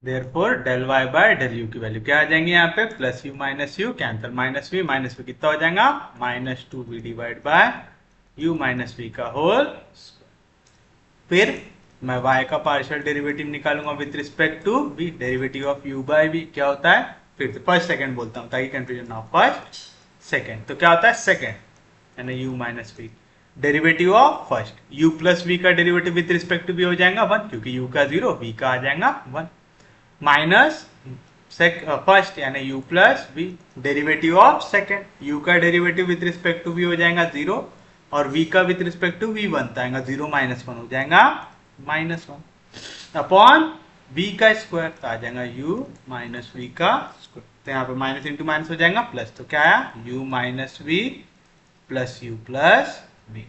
therefore del y by del u की value क्या आ जाएंगे यहाँ पे, plus u minus u cancel, minus v कितना हो जाएगा minus 2v divide by u minus v का होल। फिर मैं y का पार्शियल डेरिवेटिव निकालूंगा with respect to v, derivative of u by v क्या होता है, फिर से फर्स्ट सेकंड बोलता हूँ ताकि कंफ्यूजन ना हो, फर्स्ट सेकंड, तो क्या होता है सेकंड यानी u minus v, derivative of first u plus v का derivative with respect to v हो जाएगा 1 क्योंकि u का 0 v का आ जाएगा 1, माइनस फर्स्ट यानी u plus v derivative of second, u का derivative with respect to v हो जाएगा 0 और v का विद रिस्पेक्ट टू v बनता है 0 माइनस 1 हो जाएगा माइनस 1 अपॉन v का स्क्वायर, तो आ जाएगा u माइनस v का स्क्वायर, तो यहाँ पे माइनस इंटू माइनस हो जाएगा प्लस, तो क्या आया u minus v plus u plus v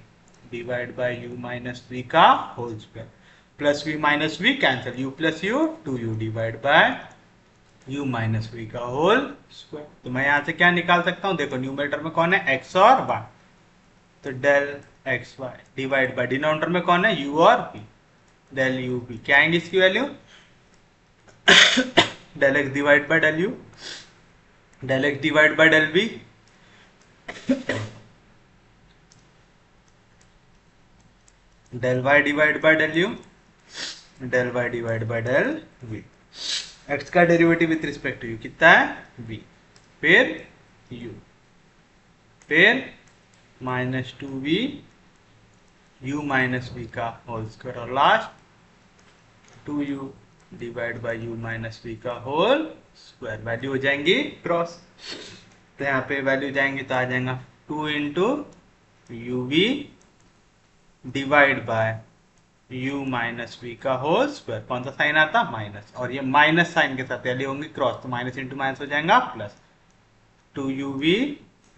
divide by u minus v का whole square, plus v minus v cancel, u plus u 2u divide by u minus v का whole square. तो मैं यहाँ से क्या निकाल सकता हूँ, देखो न्यूमरेटर में कौन है x और y, तो del x y divide by denominator में कौन है u और v, डेल u v क्या आएंगे इसकी value del x divide by del u, del x divide by del v del y divide by del u, del y divide by del v, x का derivative with respect to u कितना है v, फिर u, फिर minus 2v u minus v का whole square और last 2u divide by u minus v का whole square, value हो जाएंगी क्रॉस, तो यहाँ पे वैल्यू जाएंगी तो आ जाएगा 2 into u we divide by u minus v का होल स्क्वायर, कौन सा साइन आता माइनस, और ये माइनस साइन के साथ वैल्यू होंगी क्रॉस, तो माइनस इंटू माइनस हो जाएगा plus 2uv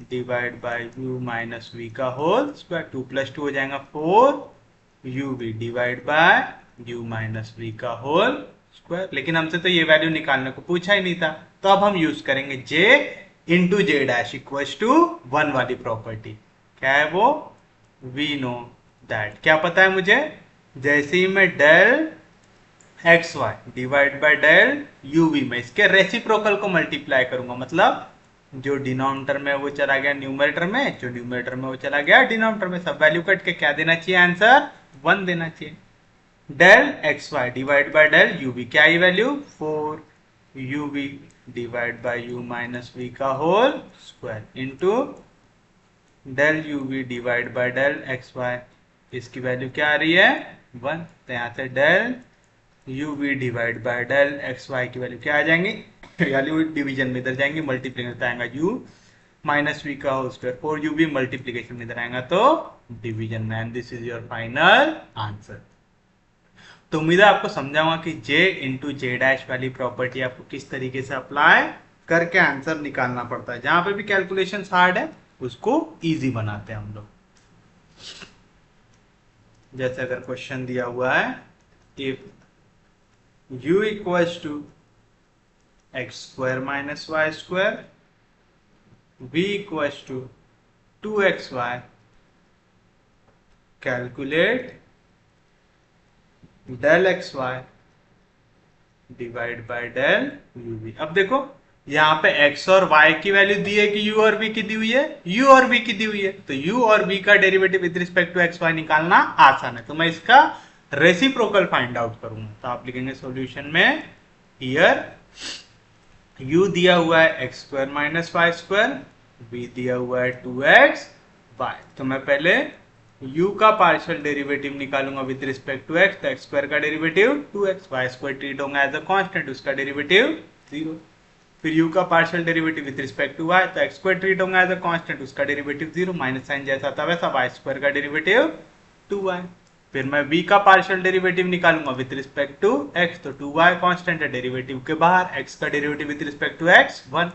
divide by u minus v का होल स्क्वायर, 2 प्लस 2 हो जाएगा 4uv divide by u minus v का होल स्क्वायर। लेकिन हमसे तो ये वैल्यू निकालने को पूछा ही नहीं था, तो अब हम यूज करेंगे j into j dash equals to 1 वाली प्रॉपर्टी, क्या है वो, वी नो दैट, क्या पता है मुझे, जैसे ही मैं del x y divide by del you v में इसके रेसिप्रोकल को मल्टीप्लाई करूंगा, मतलब जो डिनोमिनेटर में वो चला गया न्यूमरेटर में, जो न्यूमरेटर में वो चला गया डिनोमिनेटर में, सब वैल्यू कट के क्या देना चाहिए आंसर 1 देना चाहिए। Del x y divide by del you v, क्या है value 4 u we divide by u minus v का whole square into del you we divide by del x Y, इसकी वैल्यू क्या आ रही है 1, तो यहाँ से del you we divide by del x y की वैल्यू क्या आ जाएंगी, वैल्यू डिवीजन में इधर जाएंगे, मल्टीप्लीकेशन आएगा u माइनस वी का होल स्क्वायर, 4u मल्टीप्लीकेशन में इधर आएगा तो डिवीजन में, and this is your final answer. तो उम्मीद है आपको समझाऊंगा कि j इंटू जे डैश वाली प्रॉपर्टी आपको किस तरीके से अप्लाई करके आंसर निकालना पड़ता है, जहां पे भी कैलकुलेशन हार्ड है उसको इजी बनाते हैं हम लोग। जैसे अगर क्वेश्चन दिया हुआ है if u equals to x square minus y square, v equals to 2xy, calculate del xy divide by del uv। अब देखो यहाँ पे x और y की वैल्यू दी है कि u और v की दी हुई है, u और v की दी हुई है, तो u और v का derivative with respect to xy निकालना आसान है, तो मैं इसका रेसिप्रोकल फाइंड आउट करूंगा, तो आप लिखेंगे सॉल्यूशन में हियर u दिया हुआ है x square minus y square, v दिया हुआ है 2x y। तो मैं पहले u का पार्शियल डेरिवेटिव निकालूंगा विद रिस्पेक्ट टू x, तो x स्क्वायर का derivative 2x, y square treat होगा एज अ कांस्टेंट, उसका डेरिवेटिव 0। फिर u का partial derivative with respect to y, तो x स्क्वायर ट्रीट होगा एज अ कांस्टेंट, उसका डेरिवेटिव 0, माइनस साइन जैसा था वैसा, y स्क्वायर का डेरिवेटिव 2y। फिर मैं v का पार्शियल डेरिवेटिव निकालूंगा विद रिस्पेक्ट टू x, तो 2y कांस्टेंट है, डेरिवेटिव के बाहर, x का derivative with respect to x 1।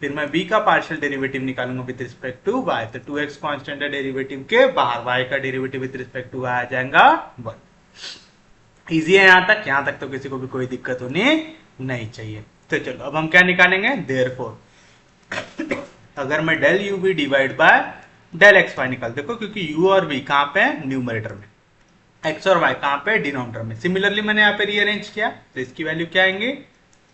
फिर मैं b का पार्शियल डेरिवेटिव निकालूंगा विद रिस्पेक्ट टू y, तो 2x कांस्टेंट है, डेरिवेटिव के बाहर, y का derivative with respect to y आ जाएगा 1। इजी है यहाँ तक तो किसी को भी कोई दिक्कत होनी नहीं चाहिए। तो चलो अब हम क्या निकालेंगे, देयरफॉर अगर मैं del you we divide by del x y निकाल, देखो क्योंकि u और v कहाँ पे न्यूमरेटर में, x और y कहाँ पे डिनोमिनेटर में, सिमिलरली मैंने यहाँ पे रीअरेंज किया, तो इसकी वैल्यू क्या आएंगे,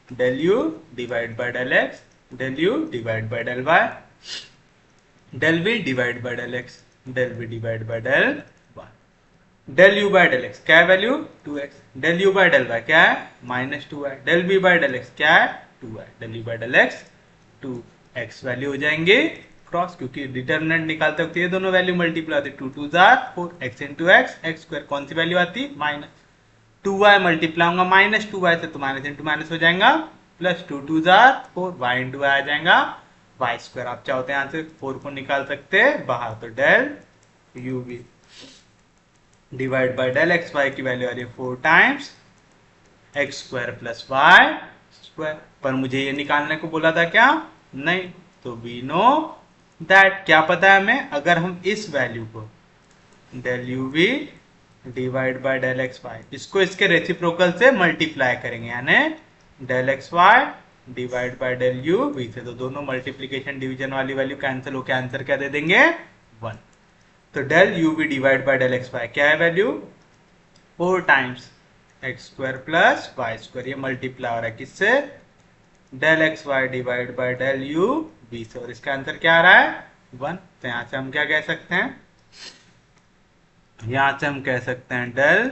del u divide by del x, del u divide by del y, del v divide by del x, del v divide by del y। Del u by del x क्या है value 2x, del u by del y क्या है minus 2y, del v by del x क्या है 2y, del u by del x 2x value हो जाएंगे cross, क्योंकि determinant निकालते वक्त ये दोनों वैल्यू मल्टीप्लाई होती, 2 2 जार 4, x into x, x square कौन सी वैल्यू आती माइनस 2y, मल्टीप्लाई होगा माइनस 2y से, तो माइनस इंटू माइनस हो जाएगा प्लस 2 2 जार 4, y इंटू y आ जाएगा y स्क्वायर। आप चाहते हैं यहाँ से 4 को निकाल सकते हैं बाहर, तो del you we divide by del x y की वैल्यू आ रही है 4 times x square plus y square. पर मुझे ये निकालने को बोला था क्या, नहीं, तो वी नो दैट, क्या पता है हमें, अगर हम इस वैल्यू को del you we divide by del x y, इसको इसके रेसिप्रोकल से मल्टीप्लाई करेंगे, यानी del x y divide by del you v से, तो दोनों मल्टीप्लीकेशन डिवीजन वाली वैल्यू कैंसिल होकर आंसर क्या दे देंगे 1। तो del you we divide by del x y क्या है value 4 times x square plus y square, ये मल्टीप्लाई हो रहा है किससे, del x y divide by del you v से, और इसका आंसर क्या आ रहा है 1। तो यहां से हम क्या कह सकते हैं, यहां से हम कह सकते हैं del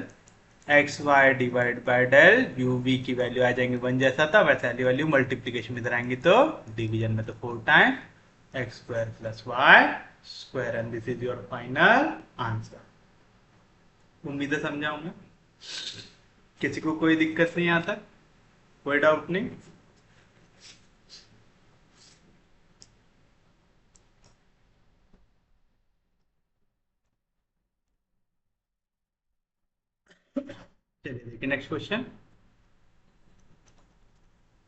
x y divide by del you v की वैल्यू आ जाएंगी 1, जैसा था वैसे वाली वैल्यू मल्टीप्लीकेशन में इधर आएंगी तो डिवीजन में, तो 4 time x square plus y square, and this is your final answer. उम्मीद है समझा हूं मैं, किसी को कोई दिक्कत नहीं, यहां तक कोई डाउट नहीं। चलिए देखिए next question,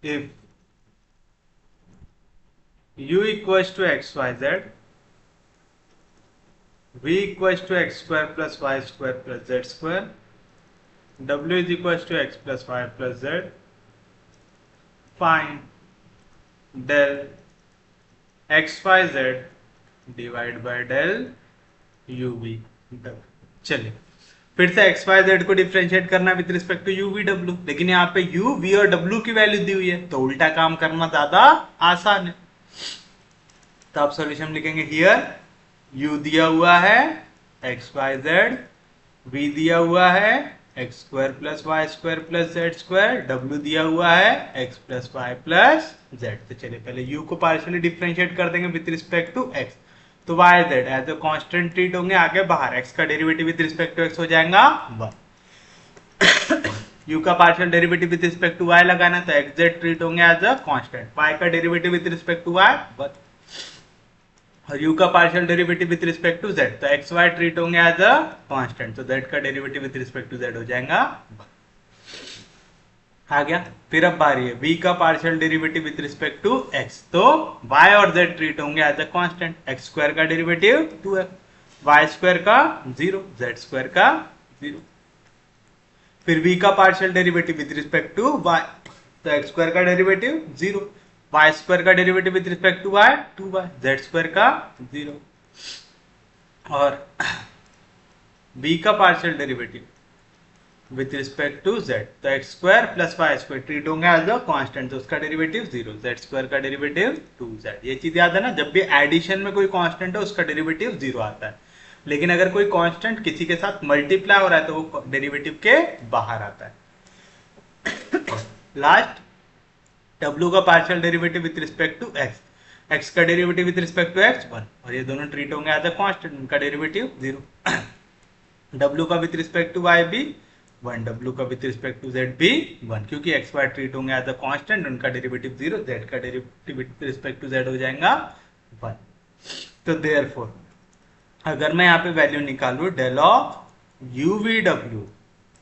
if u equals to x Y z, v equals to x square plus y square plus z square, w is equals to x plus y plus z, find del x Y z divide by del you v. चलिए फिर से x Y z को differentiate करना with respect to u we डब्ल्यू, लेकिन यहाँ पे u v और डब्ल्यू की वैल्यू दी हुई है, तो उल्टा काम करना ज्यादा आसान है। तो आप सॉल्यूशन लिखेंगे, हियर यू दिया हुआ है एक्स वाई जेड, वी दिया हुआ है x square plus y square plus z square, डब्ल्यू दिया हुआ है x plus y plus z. तो चलिए पहले यू को पार्शियली डिफ्रेंशिएट कर देंगे विद रिस्पेक्ट टू एक्स, तो y z as a constant treat होंगे, आगे बाहर एक्स का derivative with respect to x हो जाएगा 1। यू का partial derivative with respect to y लगाना, तो एक्स जेड ट्रीट होंगे एज अ कांस्टेंट, वाई का derivative with respect to y 1, और u का partial derivative with respect to z, तो एक्स वाई ट्रीट होंगे एज अ कांस्टेंट, तो z का derivative with respect to z हो जाएगा 1। आ गया। फिर अब बारी है v का partial derivative with respect to x, तो y और z ट्रीट होंगे as a constant, x square का डेरिवेटिव 2x, y स्क्वायर का 0, z स्क्वायर का 0। फिर v का partial derivative with respect to y, तो x स्क्वायर का डेरिवेटिव 0, y स्क्वायर का derivative with respect to y 2y, z square का 0, और b का partial derivative with respect to z, तो x square plus y square treat होंगे as a constant, तो उसका डेरिवेटिव 0, z स्क्वायर का डेरिवेटिव 2z। ये चीज याद है ना, जब भी एडिशन में कोई कांस्टेंट है उसका डेरिवेटिव 0 आता है, लेकिन अगर कोई कांस्टेंट किसी के साथ मल्टीप्लाई हो रहा है तो वो डेरिवेटिव के बाहर आता है। लास्ट W का partial derivative with respect to x, x का derivative with respect to x 1, और ये दोनों ट्रीट होंगे एज अ कांस्टेंट, उनका डेरिवेटिव 0। W का विथ रिस्पेक्ट टू y भी 1, W का विथ रिस्पेक्ट टू z भी 1, क्योंकि x y ट्रीट होंगे एज अ कांस्टेंट, उनका डेरिवेटिव 0, z का derivative with respect to z हो जाएगा 1। तो देयरफॉर अगर मैं यहाँ पे वैल्यू निकालूं del of u v w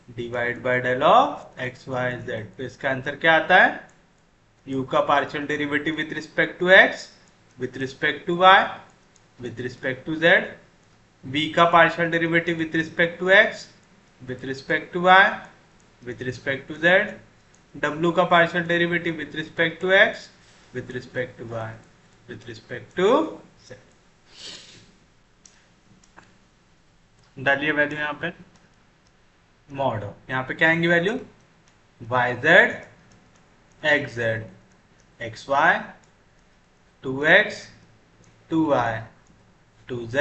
divide by del of x y z, तो इसका आंसर क्या आता है? u का partial derivative with respect to x with respect to y with respect to z, v का partial derivative with respect to x with respect to y with respect to z, w का partial derivative with respect to x with respect to y with respect to z। डालिए value यहाँ पे, mod यहाँ पे क्या आएंगी value? yz xz xy 2x 2y 2z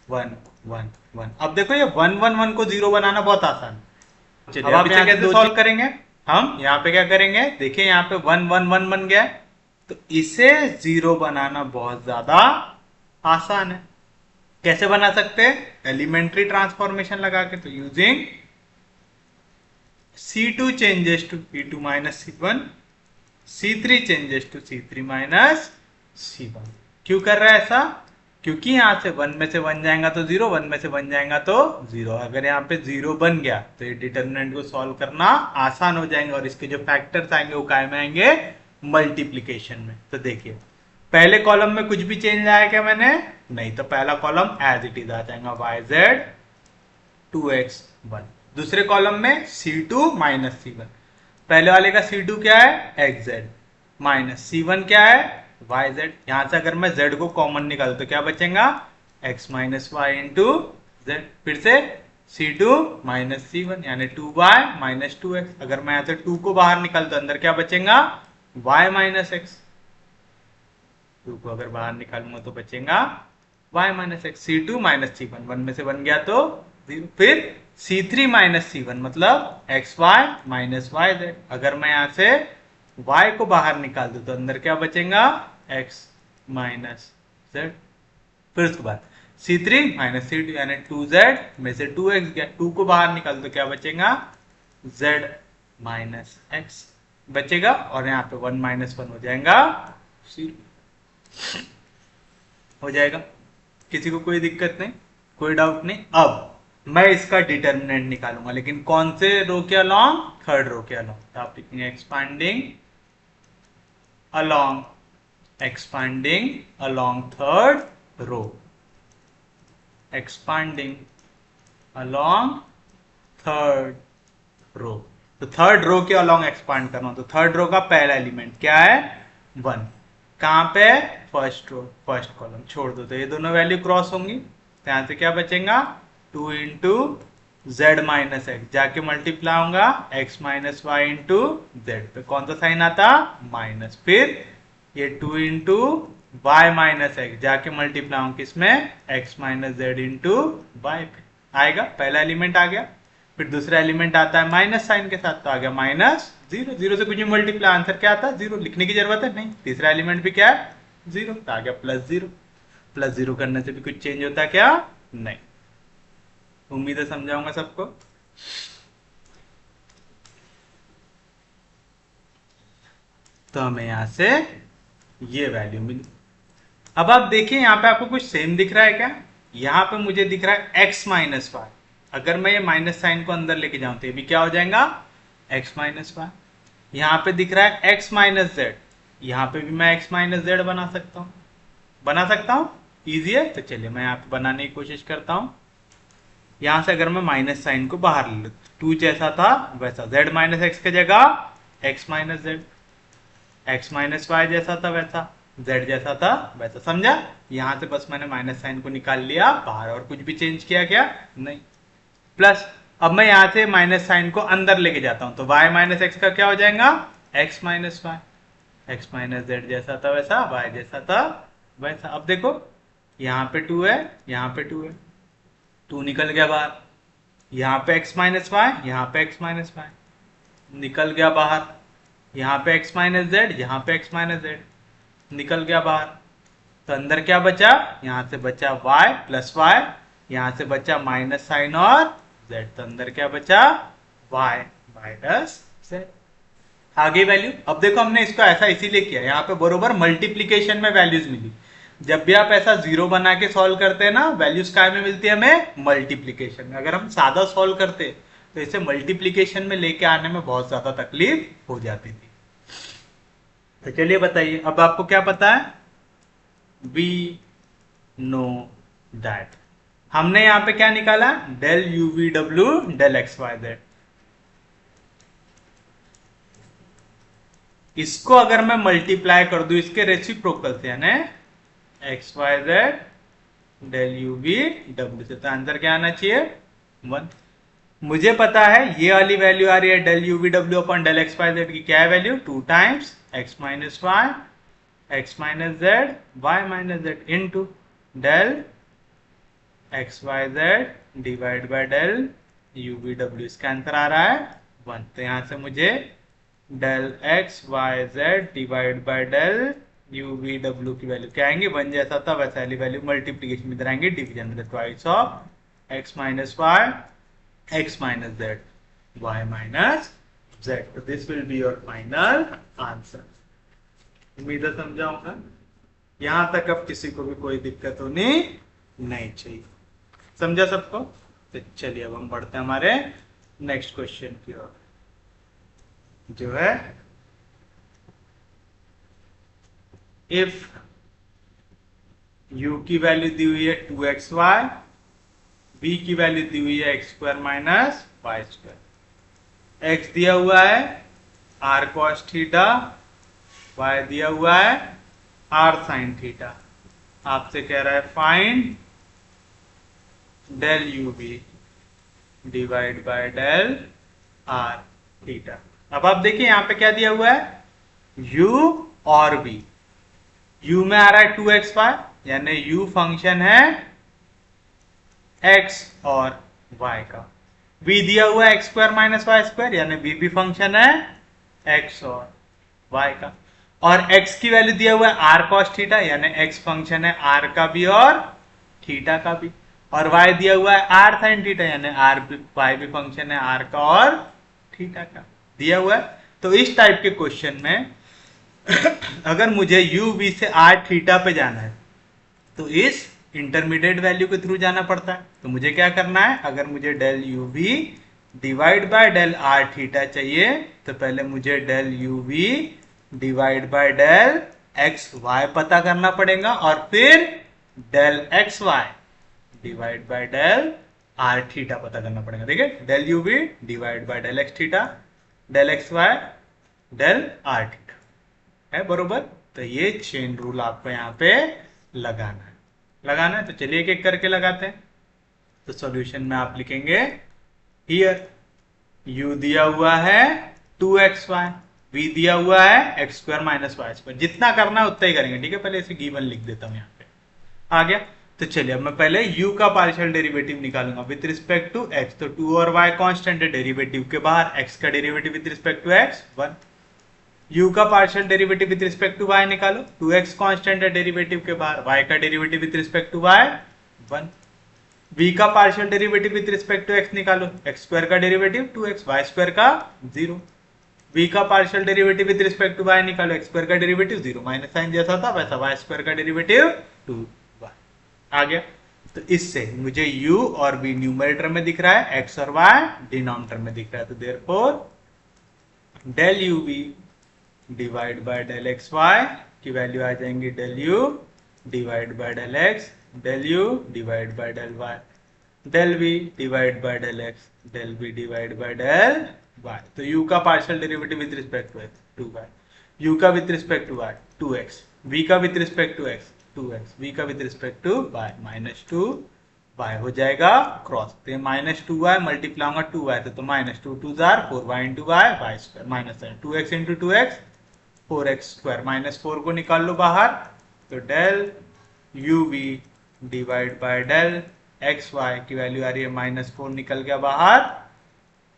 1 1 1। अब देखो ये 1 1 1 को 0 बनाना बहुत आसान है। चलिए अब यहाँ कैसे सॉल्व करेंगे? हम यहाँ पे क्या करेंगे, देखिए यहाँ पे 1 1 1 बन गया है, तो इसे 0 बनाना बहुत ज्यादा आसान है। कैसे बना सकते हैं? एलिमेंट्री ट्रांसफॉर्मेशन लगा के, तो using C2 changes to C2 minus C1, C3 changes to C3 minus C1। क्यों कर रहा है ऐसा? क्योंकि यहाँ से 1 में से 1 जाएगा तो 0, 1 में से 1 जाएगा तो 0। अगर यहाँ पे 0 बन गया तो ये डिटर्मिनेंट को सॉल्व करना आसान हो जाएंगे, और इसके जो फैक्टर्स आएंगे वो काय में आएंगे? मल्टीप्लीकेशन में। तो देखिए पहले कॉलम में कुछ भी चेंज आया क्या मैंने? नहीं, तो पहला कॉलम एज इट इज आ जाएगा yz 2x 1। दूसरे कॉलम में C2 माइनस C1, पहले वाले का C2 क्या है? xz माइनस C1 क्या है? yz। यहां से अगर मैं z को कॉमन निकाल तो क्या बचेगा? x minus y into z। फिर से C2 माइनस C1 यानी 2y माइनस 2x। अगर मैं यहां से 2 को बाहर निकाल तो अंदर क्या बचेगा? y minus x। 2 को अगर बाहर निकालूंगा तो बचेगा y minus x। C2 minus C1, 1 में से 1 गया तो 0। फिर C3 माइनस C1 मतलब xy माइनस yz। अगर मैं यहां से y को बाहर निकाल दूं तो अंदर क्या बचेगा? x minus z। फिर उसके बाद C3 माइनस C2 यानी 2z में से 2x गया, 2 को बाहर निकाल दो क्या बचेगा? z माइनस x बचेगा, और यहाँ पे 1 माइनस 1 हो जाएगा 0 हो जाएगा। किसी को कोई दिक्कत नहीं, कोई डाउट नहीं? अब मैं इसका डिटर्मिनेंट निकालूंगा, लेकिन कौन से रो के अलॉन्ग? थर्ड रो के अलॉन्ग। तो आप लिखेंगे expanding along third row, expanding along third row. तो थर्ड रो के अलॉन्ग एक्सपांड करना, तो थर्ड रो का पहला एलिमेंट क्या है? 1। कहां पे? First row, first column. छोड़ दो तो ये दोनों वैल्यू क्रॉस होंगी, तो यहां से क्या बचेगा? 2 इंटू जेड माइनस एक्स, जाके मल्टीप्लाई होगा x minus y into z पे। कौन सा साइन आता? माइनस। फिर ये 2 इंटू वाई माइनस एक्स, जाके मल्टीप्लाई होगा किसमें? x minus z into y पे आएगा। पहला एलिमेंट आ गया। फिर दूसरा एलिमेंट आता है माइनस साइन के साथ, तो आ गया माइनस 0। 0 से कुछ भी मल्टीप्लाई, आंसर क्या आता है? 0। लिखने की जरूरत है नहीं। तीसरा एलिमेंट भी क्या है? 0, तो आ गया प्लस 0। प्लस 0 करने से भी कुछ चेंज होता है क्या? नहीं। उम्मीद है समझाऊंगा सबको। तो हमें यहां से ये वैल्यू मिली। अब आप देखिए यहां पे आपको कुछ सेम दिख रहा है क्या? यहां पे मुझे दिख रहा है x माइनस वाई। अगर मैं ये माइनस साइन को अंदर लेके जाऊं तो ये भी क्या हो जाएगा? x minus y. यहां पे दिख रहा है x माइनस जेड, यहां पे भी मैं x माइनस जेड बना सकता हूं। इजी है। तो चलिए मैं यहाँ पे बनाने की कोशिश करता हूं। यहां से अगर मैं माइनस साइन को बाहर ले लूं, 2 जैसा था वैसा, z माइनस एक्स की जगह x minus z, x minus y जैसा था वैसा, z जैसा था वैसा। समझा? यहां से बस मैंने माइनस साइन को निकाल लिया बाहर, और कुछ भी चेंज किया क्या? नहीं। प्लस अब मैं यहां से माइनस साइन को अंदर लेके जाता हूं, तो y माइनस एक्स का क्या हो जाएगा? x minus y. x minus z जैसा था वैसा, y जैसा था वैसा। अब देखो यहाँ पे 2 है, यहाँ पे 2 है, 2 निकल गया बाहर। यहाँ पे x माइनस वाई, यहाँ पे x माइनस वाई निकल गया बाहर। यहाँ पे x माइनस जेड, यहाँ पे x माइनस जेड, निकल गया बाहर। तो अंदर क्या बचा, यहाँ से बचा y प्लस वाई, यहाँ से बचा माइनस साइन और z, तो अंदर क्या बचा y माइनस z। आगे वैल्यू, अब देखो हमने इसको ऐसा इसीलिए किया, यहाँ पे बरोबर मल्टीप्लीकेशन में वैल्यूज मिली। जब भी आप ऐसा जीरो बना के सॉल्व करते हैं ना, वैल्यूज काय में मिलती है हमें, मल्टीप्लीकेशन में। अगर हम सादा सॉल्व करते तो इसे मल्टीप्लीकेशन में लेके आने में बहुत ज्यादा तकलीफ हो जाती थी। तो चलिए बताइए, अब आपको क्या पता है, वी नो दैट, हमने यहाँ पे क्या निकाला, डेल यू वी डब्ल्यू डेल एक्स वाई जेड। इसको अगर मैं मल्टीप्लाई कर दूं इसके रेसिप्रोकल से, यानी x Y z del you we डब्ल्यू से, तो आंसर क्या आना चाहिए 1। मुझे पता है ये वाली वैल्यू आ रही है डेल यू वी डब्ल्यू upon del x Y Z की, क्या है value, 2 times x minus y x minus z y minus z into del x Y z divide by del you we डब्ल्यू, इसका आंसर आ रहा है 1। तो यहां से मुझे del x Y z divide by del you we डब्ल्यू की वैल्यू क्या आएंगे, 1 जैसा था वैसा वाली वैल्यू, मल्टीप्लीकेशन में इधर आएंगे डिवीजन में, twice of x minus y x minus z y minus z, so this will be your final answer। उम्मीद है समझा होगा, यहां तक अब किसी को भी कोई दिक्कत होनी नहीं चाहिए, समझा सबको। तो चलिए अब हम बढ़ते हैं हमारे नेक्स्ट क्वेश्चन की ओर, जो है इफ u की वैल्यू दी हुई है 2xy, b की वैल्यू दी हुई है x square minus y square, x दिया हुआ है r cos थीटा, y दिया हुआ है r sin थीटा, आपसे कह रहा है find del u b divide by del r theta. अब आप देखिए यहाँ पे क्या दिया हुआ है, u और v, u में आ रहा है 2xy, यानी u फंक्शन है x और y का, v दिया हुआ है x square minus y square, यानी v भी फंक्शन है x और y का, और x की वैल्यू दिया हुआ है r cos थीटा, यानी x फंक्शन है r का भी और थीटा का भी, और y दिया हुआ है r sin थीटा, यानी y भी फंक्शन है r का और थीटा का दिया हुआ है। तो इस टाइप के क्वेश्चन में अगर मुझे u v से r थीटा पे जाना है तो इस इंटरमीडिएट वैल्यू के थ्रू जाना पड़ता है। तो मुझे क्या करना है, अगर मुझे del you we divide by del r theta चाहिए तो पहले मुझे del you we divide by del x y पता करना पड़ेगा, और फिर del x y divide by del r theta पता करना पड़ेगा। ठीक है, del you we divide by del x theta del x y del r theta है, बरोबर। तो ये चेन रूल आपको यहाँ पे लगाना है। तो चलिए एक एक करके लगाते हैं। तो सॉल्यूशन में आप लिखेंगे हियर u दिया हुआ है 2xy, v दिया हुआ है x square minus y square, जितना करना है उतना ही करेंगे। ठीक है, पहले इसे गिवन लिख देता हूं यहाँ पे, आ गया। तो चलिए अब मैं पहले u का पार्शियल डेरिवेटिव निकालूंगा विद रिस्पेक्ट टू x। तो 2 और y कांस्टेंट है, डेरिवेटिव के बाहर x का derivative with respect to x 1। u का partial derivative with respect to y निकालो, 2x कांस्टेंट है डेरिवेटिव के बाहर, y का derivative with respect to y 1। v का partial derivative with respect to x निकालो, x स्क्वायर का डेरिवेटिव 2x, y स्क्वायर का 0। v का partial derivative with respect to y निकालो, x स्क्वायर का डेरिवेटिव 0, माइनस साइन जैसा था वैसा, y स्क्वायर का डेरिवेटिव 2y आ गया। तो इससे मुझे u और v न्यूमरेटर में दिख रहा है, x और y डिनोमिनेटर में दिख रहा है। तो therefore del you we divide by del x y की वैल्यू आ जाएंगी del u divide by del x, del u divide by del Y, del v divide by del x, del v divide by del y. तो u का partial derivative with respect to x 2y, u का with respect to y 2x, v का with respect to x 2x, v का with respect to y -2y हो जाएगा cross. तो ये -2y multiply होगा 2y तो माइनस 2 2 जार 4y into y y square minus 2x into 2x 4x square minus 4 को निकाल लो बाहर। तो del you we divide by del x y की वैल्यू आ रही है -4 निकल गया बाहर,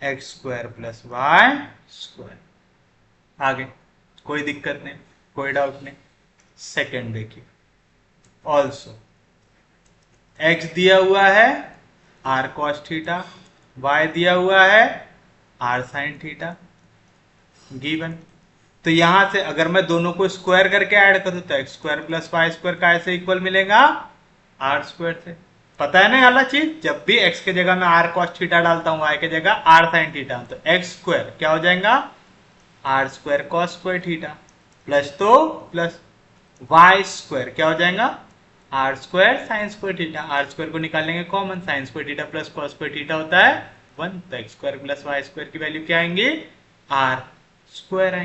x square plus y square. आगे कोई दिक्कत नहीं, कोई डाउट नहीं। सेकंड देखिए, ऑल्सो एक्स दिया हुआ है आर कॉस थीटा, वाई दिया हुआ है आर साइन थीटा गिवन। तो यहां से अगर मैं दोनों को स्क्वायर करके ऐड करूं तो x square plus y square का ऐसे इक्वल मिलेगा आर स्क्वायर से। पता है ना वाला चीज, जब भी एक्स के जगह मैं आर कॉस थीटा डालता हूं, वाई के जगह आर साइन थीटा, तो एक्स स्क्वायर क्या हो जाएगा r square cos square theta plus तो प्लस वाई स्क्वायर क्या हो जाएगा r square sine square theta. R square को निकाल लेंगे common, sine square theta plus cos square theta होता है 1, तो x square plus y square की वैल्यू क्या आएंगी आर स्क्वायर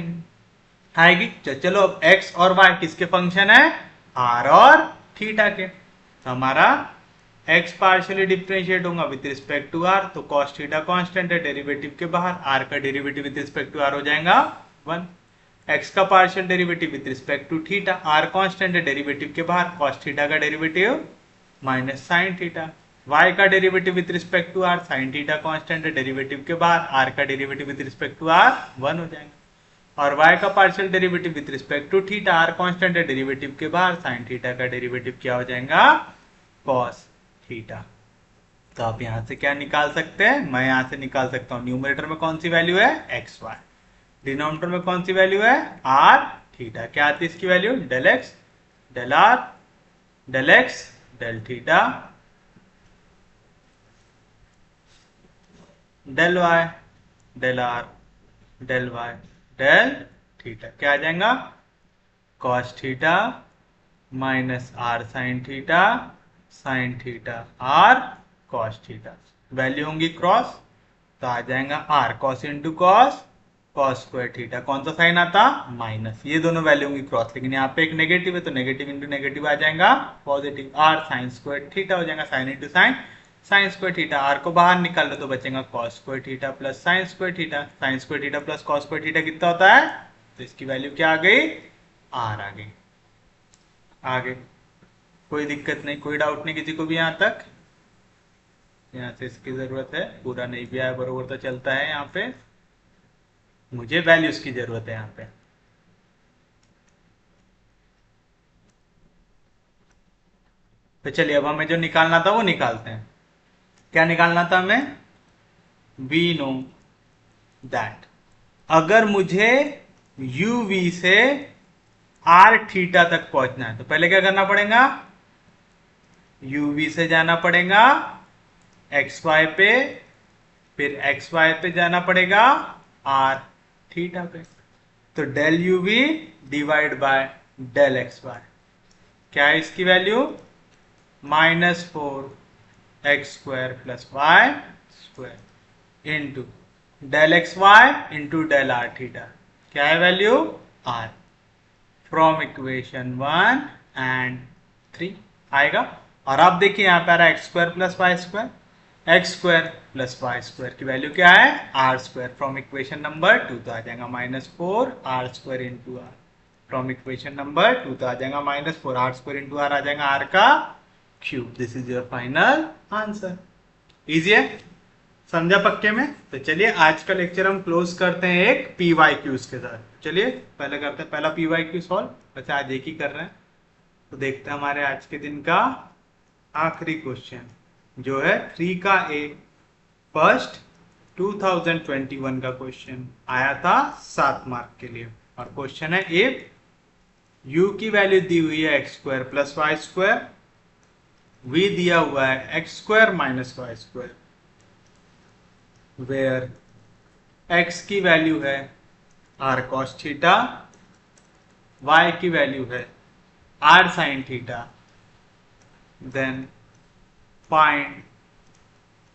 आएगी। चलो अब एक्स और वाई किसके फंक्शन है आर और थीटा के, तो हमारा एक्स पार्शियली डिफरेंशिएट होगा विद रिस्पेक्ट टू आर, तो कॉस थीटा कांस्टेंट है डेरिवेटिव के बाहर, आर का derivative with respect to r हो जाएगा 1। एक्स का partial derivative with respect to theta, r constant है डेरिवेटिव के बाहर, कॉस थीटा का derivative minus sine theta, y का derivative with respect to r, sine theta constant है डेरिवेटिव के बाहर, आर का derivative with respect to r 1 हो जाएगा। और y का partial derivative with respect to theta, r constant है डेरिवेटिव के बाहर, साइन थीटा का डेरिवेटिव क्या हो जाएगा cos थीटा। तो आप यहां से क्या निकाल सकते हैं, मैं यहां से निकाल सकता हूं न्यूमरेटर में कौन सी वैल्यू है एक्स वाई, डिनोमिनेटर में कौन सी वैल्यू है आर थीटा। क्या आती है इसकी value del x del r del x del theta del Y del r del Y del theta, क्या आ जाएगा cos theta minus r sine theta r cos theta, value होंगी क्रॉस, तो आ जाएगा r cos into cos square theta, कौन सा sign आता माइनस, ये दोनों वैल्यू होंगी क्रॉस, लेकिन यहाँ पे एक नेगेटिव है तो नेगेटिव इंटू नेगेटिव आ जाएगा positive, r sine square theta हो जाएगा sine into sine square theta, r को बाहर निकाल लो तो बचेगा cos square theta plus sine square theta, sine square theta plus cos square theta कितना होता है, तो इसकी वैल्यू क्या आ गई आर आ गई। आगे कोई दिक्कत नहीं, कोई डाउट नहीं किसी को भी यहाँ तक, यहाँ से इसकी जरूरत है, पूरा नहीं भी आया बरोबर तो चलता है, यहाँ पे मुझे वैल्यूज की जरूरत है यहाँ पे। तो चलिए अब हमें जो निकालना था वो निकालते हैं। क्या निकालना था हमें, वी नो दैट अगर मुझे uv से r थीटा तक पहुंचना है तो पहले क्या करना पड़ेगा, uv से जाना पड़ेगा xy पे, फिर xy पे जाना पड़ेगा r थीटा पे, तो del uv divide by del xy क्या है इसकी value -4 x square plus y square into del x y into del r theta, क्या है value r, from equation 1 and 3 आएगा। और अब देखिए यहाँ पे आ रहा है x square plus y square, x square plus y square की वैल्यू क्या है r square, from equation number 2 तो आ जाएगा -4 r square into r, from equation number 2 तो आ जाएगा -4 आर स्क्वायर इंटू आर, आ जाएगा आर का cube. This is your final answer. Easy है, समझा पक्के में। तो चलिए आज का लेक्चर हम क्लोज करते हैं एक PYQs के साथ। चलिए पहले करते हैं पहला PYQ सॉल्व, वैसे आज एक ही कर रहे हैं, तो देखते हैं हमारे आज के दिन का आखिरी क्वेश्चन जो है 3 का A फर्स्ट 2021 का क्वेश्चन आया था 7 मार्क के लिए, और क्वेश्चन है इफ u की वैल्यू दी हुई है x square plus y square, v दिया हुआ है x square minus y square, where x की वैल्यू है r cos थीटा, y की वैल्यू है r sin theta, then find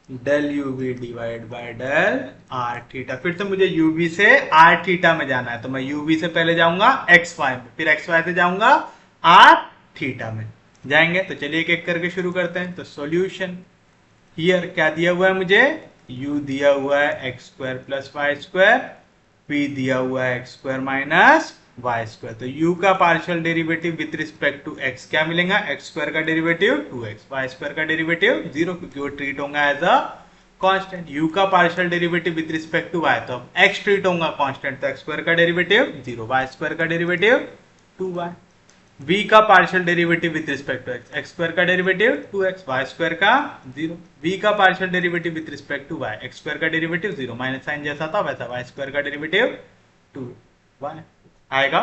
del uv divide by del r theta. फिर से मुझे uv से r थीटा में जाना है, तो मैं uv से पहले जाऊंगा xy में, फिर xy से जाऊंगा r थीटा में जाएंगे। तो चलिए एक एक करके शुरू करते हैं। तो सॉल्यूशन हियर क्या दिया हुआ है मुझे, u दिया हुआ है x square plus y square, p दिया हुआ है x square minus y square, तो u का partial derivative with respect to x क्या मिलेगा, एक्स स्क्वायर का डेरिवेटिव 2x, वाई स्क्वायर का डेरिवेटिव 0, क्योंकि वो ट्रीट होगा एज अ कांस्टेंट, u का partial derivative with respect to y, तो अब x ट्रीट होगा कांस्टेंट, तो x स्क्वायर का डेरिवेटिव 0, y स्क्वायर का डेरिवेटिव 2y, v का partial derivative with respect to x, x square का डेरिवेटिव 2x, y स्क्वायर का 0, v का partial derivative with respect to y, x square का derivative 0, minus sign जैसा था वैसा, y स्क्वायर का डेरिवेटिव 2y आएगा।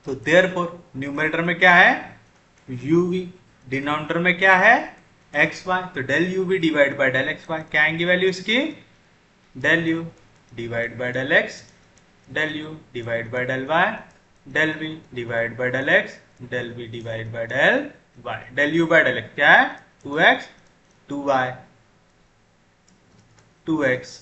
तो देयरफॉर न्यूमरेटर में क्या है uv, डिनोमिनेटर में क्या है xy, तो del uv divide by del xy, क्या आएंगी वैल्यू इसकी, del u divide by del x, del u divide by del y, del v divide by del x, del v divide by del y, del u by del x क्या है 2x 2y 2x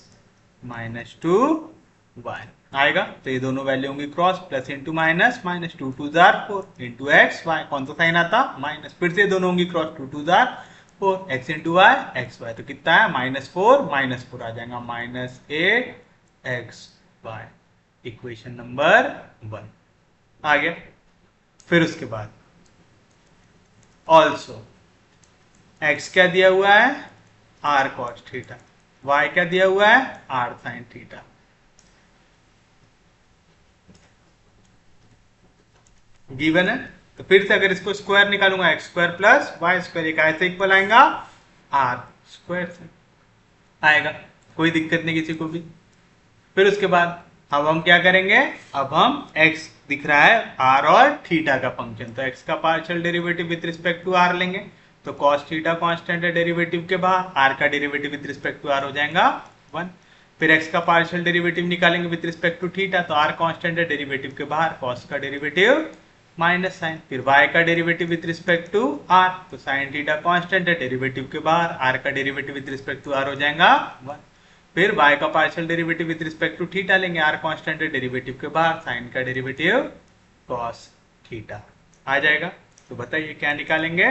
minus 2y आएगा। तो ये दोनों value होंगी cross, plus into minus, minus 2 2 जार 4 into x y, कौन सा साइन आता माइनस, फिर से दोनों होंगी क्रॉस, 2 2 जार 4 x into y x Y, तो कितना है -4 आ जाएगा -8 एक्स वाई, इक्वेशन नंबर 1 आ गया। फिर उसके बाद ऑल्सो एक्स क्या दिया हुआ है आर कॉस थीटा, वाई क्या दिया हुआ है आर साइन थीटा, गिवन है। तो फिर से अगर इसको स्क्वायर निकालूंगा x square plus y square, एक ऐसे इक्वल आएगा आर स्क्वायर से आएगा, कोई दिक्कत नहीं किसी को भी। फिर उसके बाद अब हम क्या करेंगे, अब हम x दिख रहा है r और थीटा का फंक्शन, तो x का partial derivative with respect to r लेंगे, तो cos थीटा कांस्टेंट है डेरिवेटिव के बाहर, r का derivative with respect to r हो जाएगा 1। फिर x का पार्शियल डेरिवेटिव निकालेंगे विद रिस्पेक्ट टू थीटा, तो r कांस्टेंट है डेरिवेटिव के बाहर, cos का डेरिवेटिव माइनस साइन, फिर y का derivative with respect to r, तो साइन थीटा कांस्टेंट है डेरिवेटिव के बाहर, r का derivative with respect to r हो जाएगा 1। फिर y का partial derivative with respect to theta लेंगे, r कांस्टेंट है डेरिवेटिव के बाहर, साइन का डेरिवेटिव cos थीटा आ जाएगा। तो बताइए क्या निकालेंगे,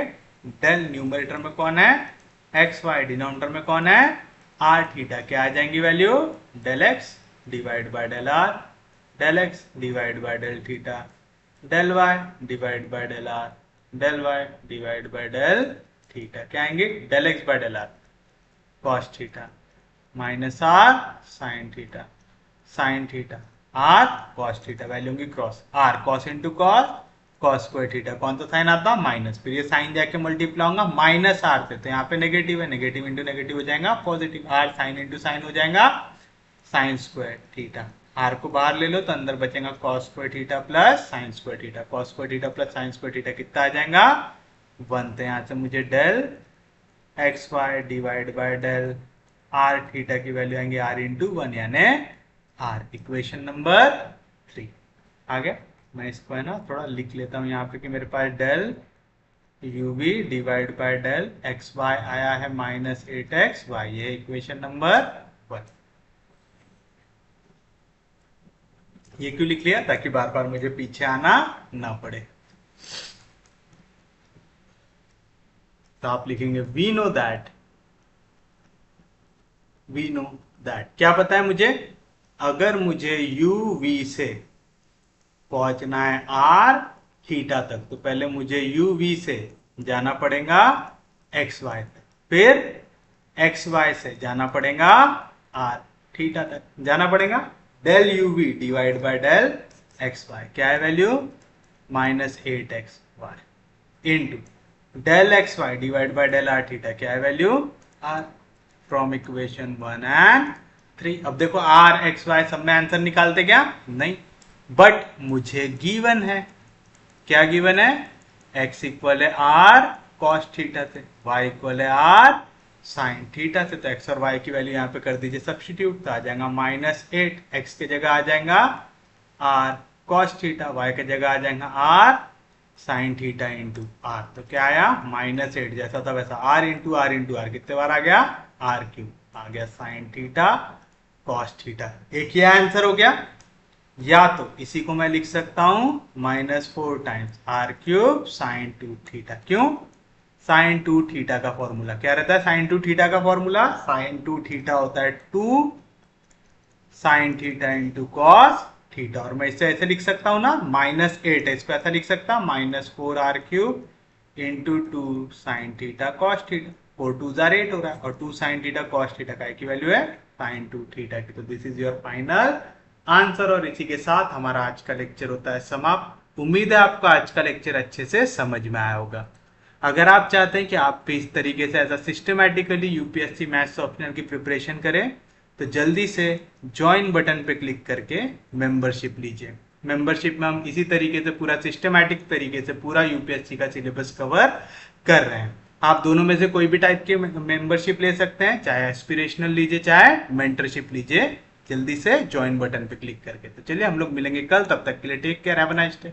डेल न्यूमरेटर में कौन है एक्स वाई, डिनोमिनेटर में कौन है r थीटा, क्या आ जाएंगी value del x divide by del r, del x divide by del theta, del y divide by del r, del y divide by del theta, क्या आएंगे del x by del r cos theta minus r sine theta, sine theta r cos theta, value होंगी cross, r cos into cos, cos square theta, कौन सा sign आता minus, फिर ये sign जाके multiply होगा माइनस r से, तो यहाँ पे नेगेटिव है, नेगेटिव इंटू नेगेटिव हो जाएगा positive, r sign into sign हो जाएगा साइन स्क्वायर थीटा, r को बाहर ले लो तो अंदर बचेगा cos square theta plus sine square theta, cos square theta plus sine square theta कितना आ जाएगा 1, तो यहाँ से मुझे del x y divide by del r theta की वैल्यू आएंगे r इंटू 1 यानी r, इक्वेशन नंबर 3 आ गया। मैं इसको है ना थोड़ा लिख लेता हूँ यहाँ पे कि मेरे पास del uv divide by del x y आया है -8xy, ये इक्वेशन नंबर 1। ये क्यों लिख लिया, ताकि बार बार मुझे पीछे आना ना पड़े। तो आप लिखेंगे वी नो दैट, क्या पता है मुझे, अगर मुझे u v से पहुंचना है r थीटा तक, तो पहले मुझे u v से जाना पड़ेगा x y तक, फिर x y से जाना पड़ेगा r थीटा तक जाना पड़ेगा, del u v divide by del x y, क्या है value -8xy into del x y divide by del r theta, क्या है value r, from equation 1 and 3। अब देखो r x y सब में आंसर निकालते क्या नहीं, बट मुझे गिवन है, क्या गिवन है x इक्वल है r cos थीटा से, y इक्वल है r साइन थीटा से, तो x और y की वैल्यू यहाँ पे कर दीजिए सब्स्टिट्यूट, तो आ जाएगा -8, x के जगह आ जाएगा r cos थीटा, y के जगह आ जाएगा r sine theta into r, तो क्या आया -8 जैसा था वैसा, r इंटू r कितने बार आ गया r क्यूब, आ गया साइन थीटा cos थीटा, एक ही आंसर हो गया। या तो इसी को मैं लिख सकता हूं -4 times r cube sign 2 theta, क्यों साइन 2 थीटा का फॉर्मूला क्या रहता है, साइन 2 थीटा का फॉर्मूला, साइन 2 थीटा होता है 2 sign theta into cos theta, और मैं इसे ऐसे लिख सकता हूं ना -8 है, इसको ऐसा लिख सकता हूं -4 r cube into 2 sign theta cos theta, 4 2 jar 8 हो रहा है, और 2 sin थीटा cos थीटा का की वैल्यू है sin 2 थीटा की। तो this is your final answer. और इसी के साथ हमारा आज का लेक्चर होता है समाप्त। उम्मीद है आपको आज का लेक्चर अच्छे से समझ में आया होगा। अगर आप चाहते हैं कि आप भी इस तरीके से ऐसा सिस्टमैटिकली यूपीएससी मैथ्स ऑप्शनल की प्रिपरेशन करें, तो जल्दी से ज्वाइन बटन पे क्लिक करके मेंबरशिप लीजिए। मेंबरशिप में हम इसी तरीके से पूरा सिस्टमैटिक तरीके से पूरा यूपीएससी का सिलेबस कवर कर रहे हैं। आप दोनों में से कोई भी टाइप के मेंबरशिप ले सकते हैं, चाहे एस्पिरेशनल लीजिए चाहे मेंटरशिप लीजिए, जल्दी से ज्वाइन बटन पे क्लिक करके। तो चलिए हम लोग मिलेंगे कल, तब तक के लिए take care, have a nice day.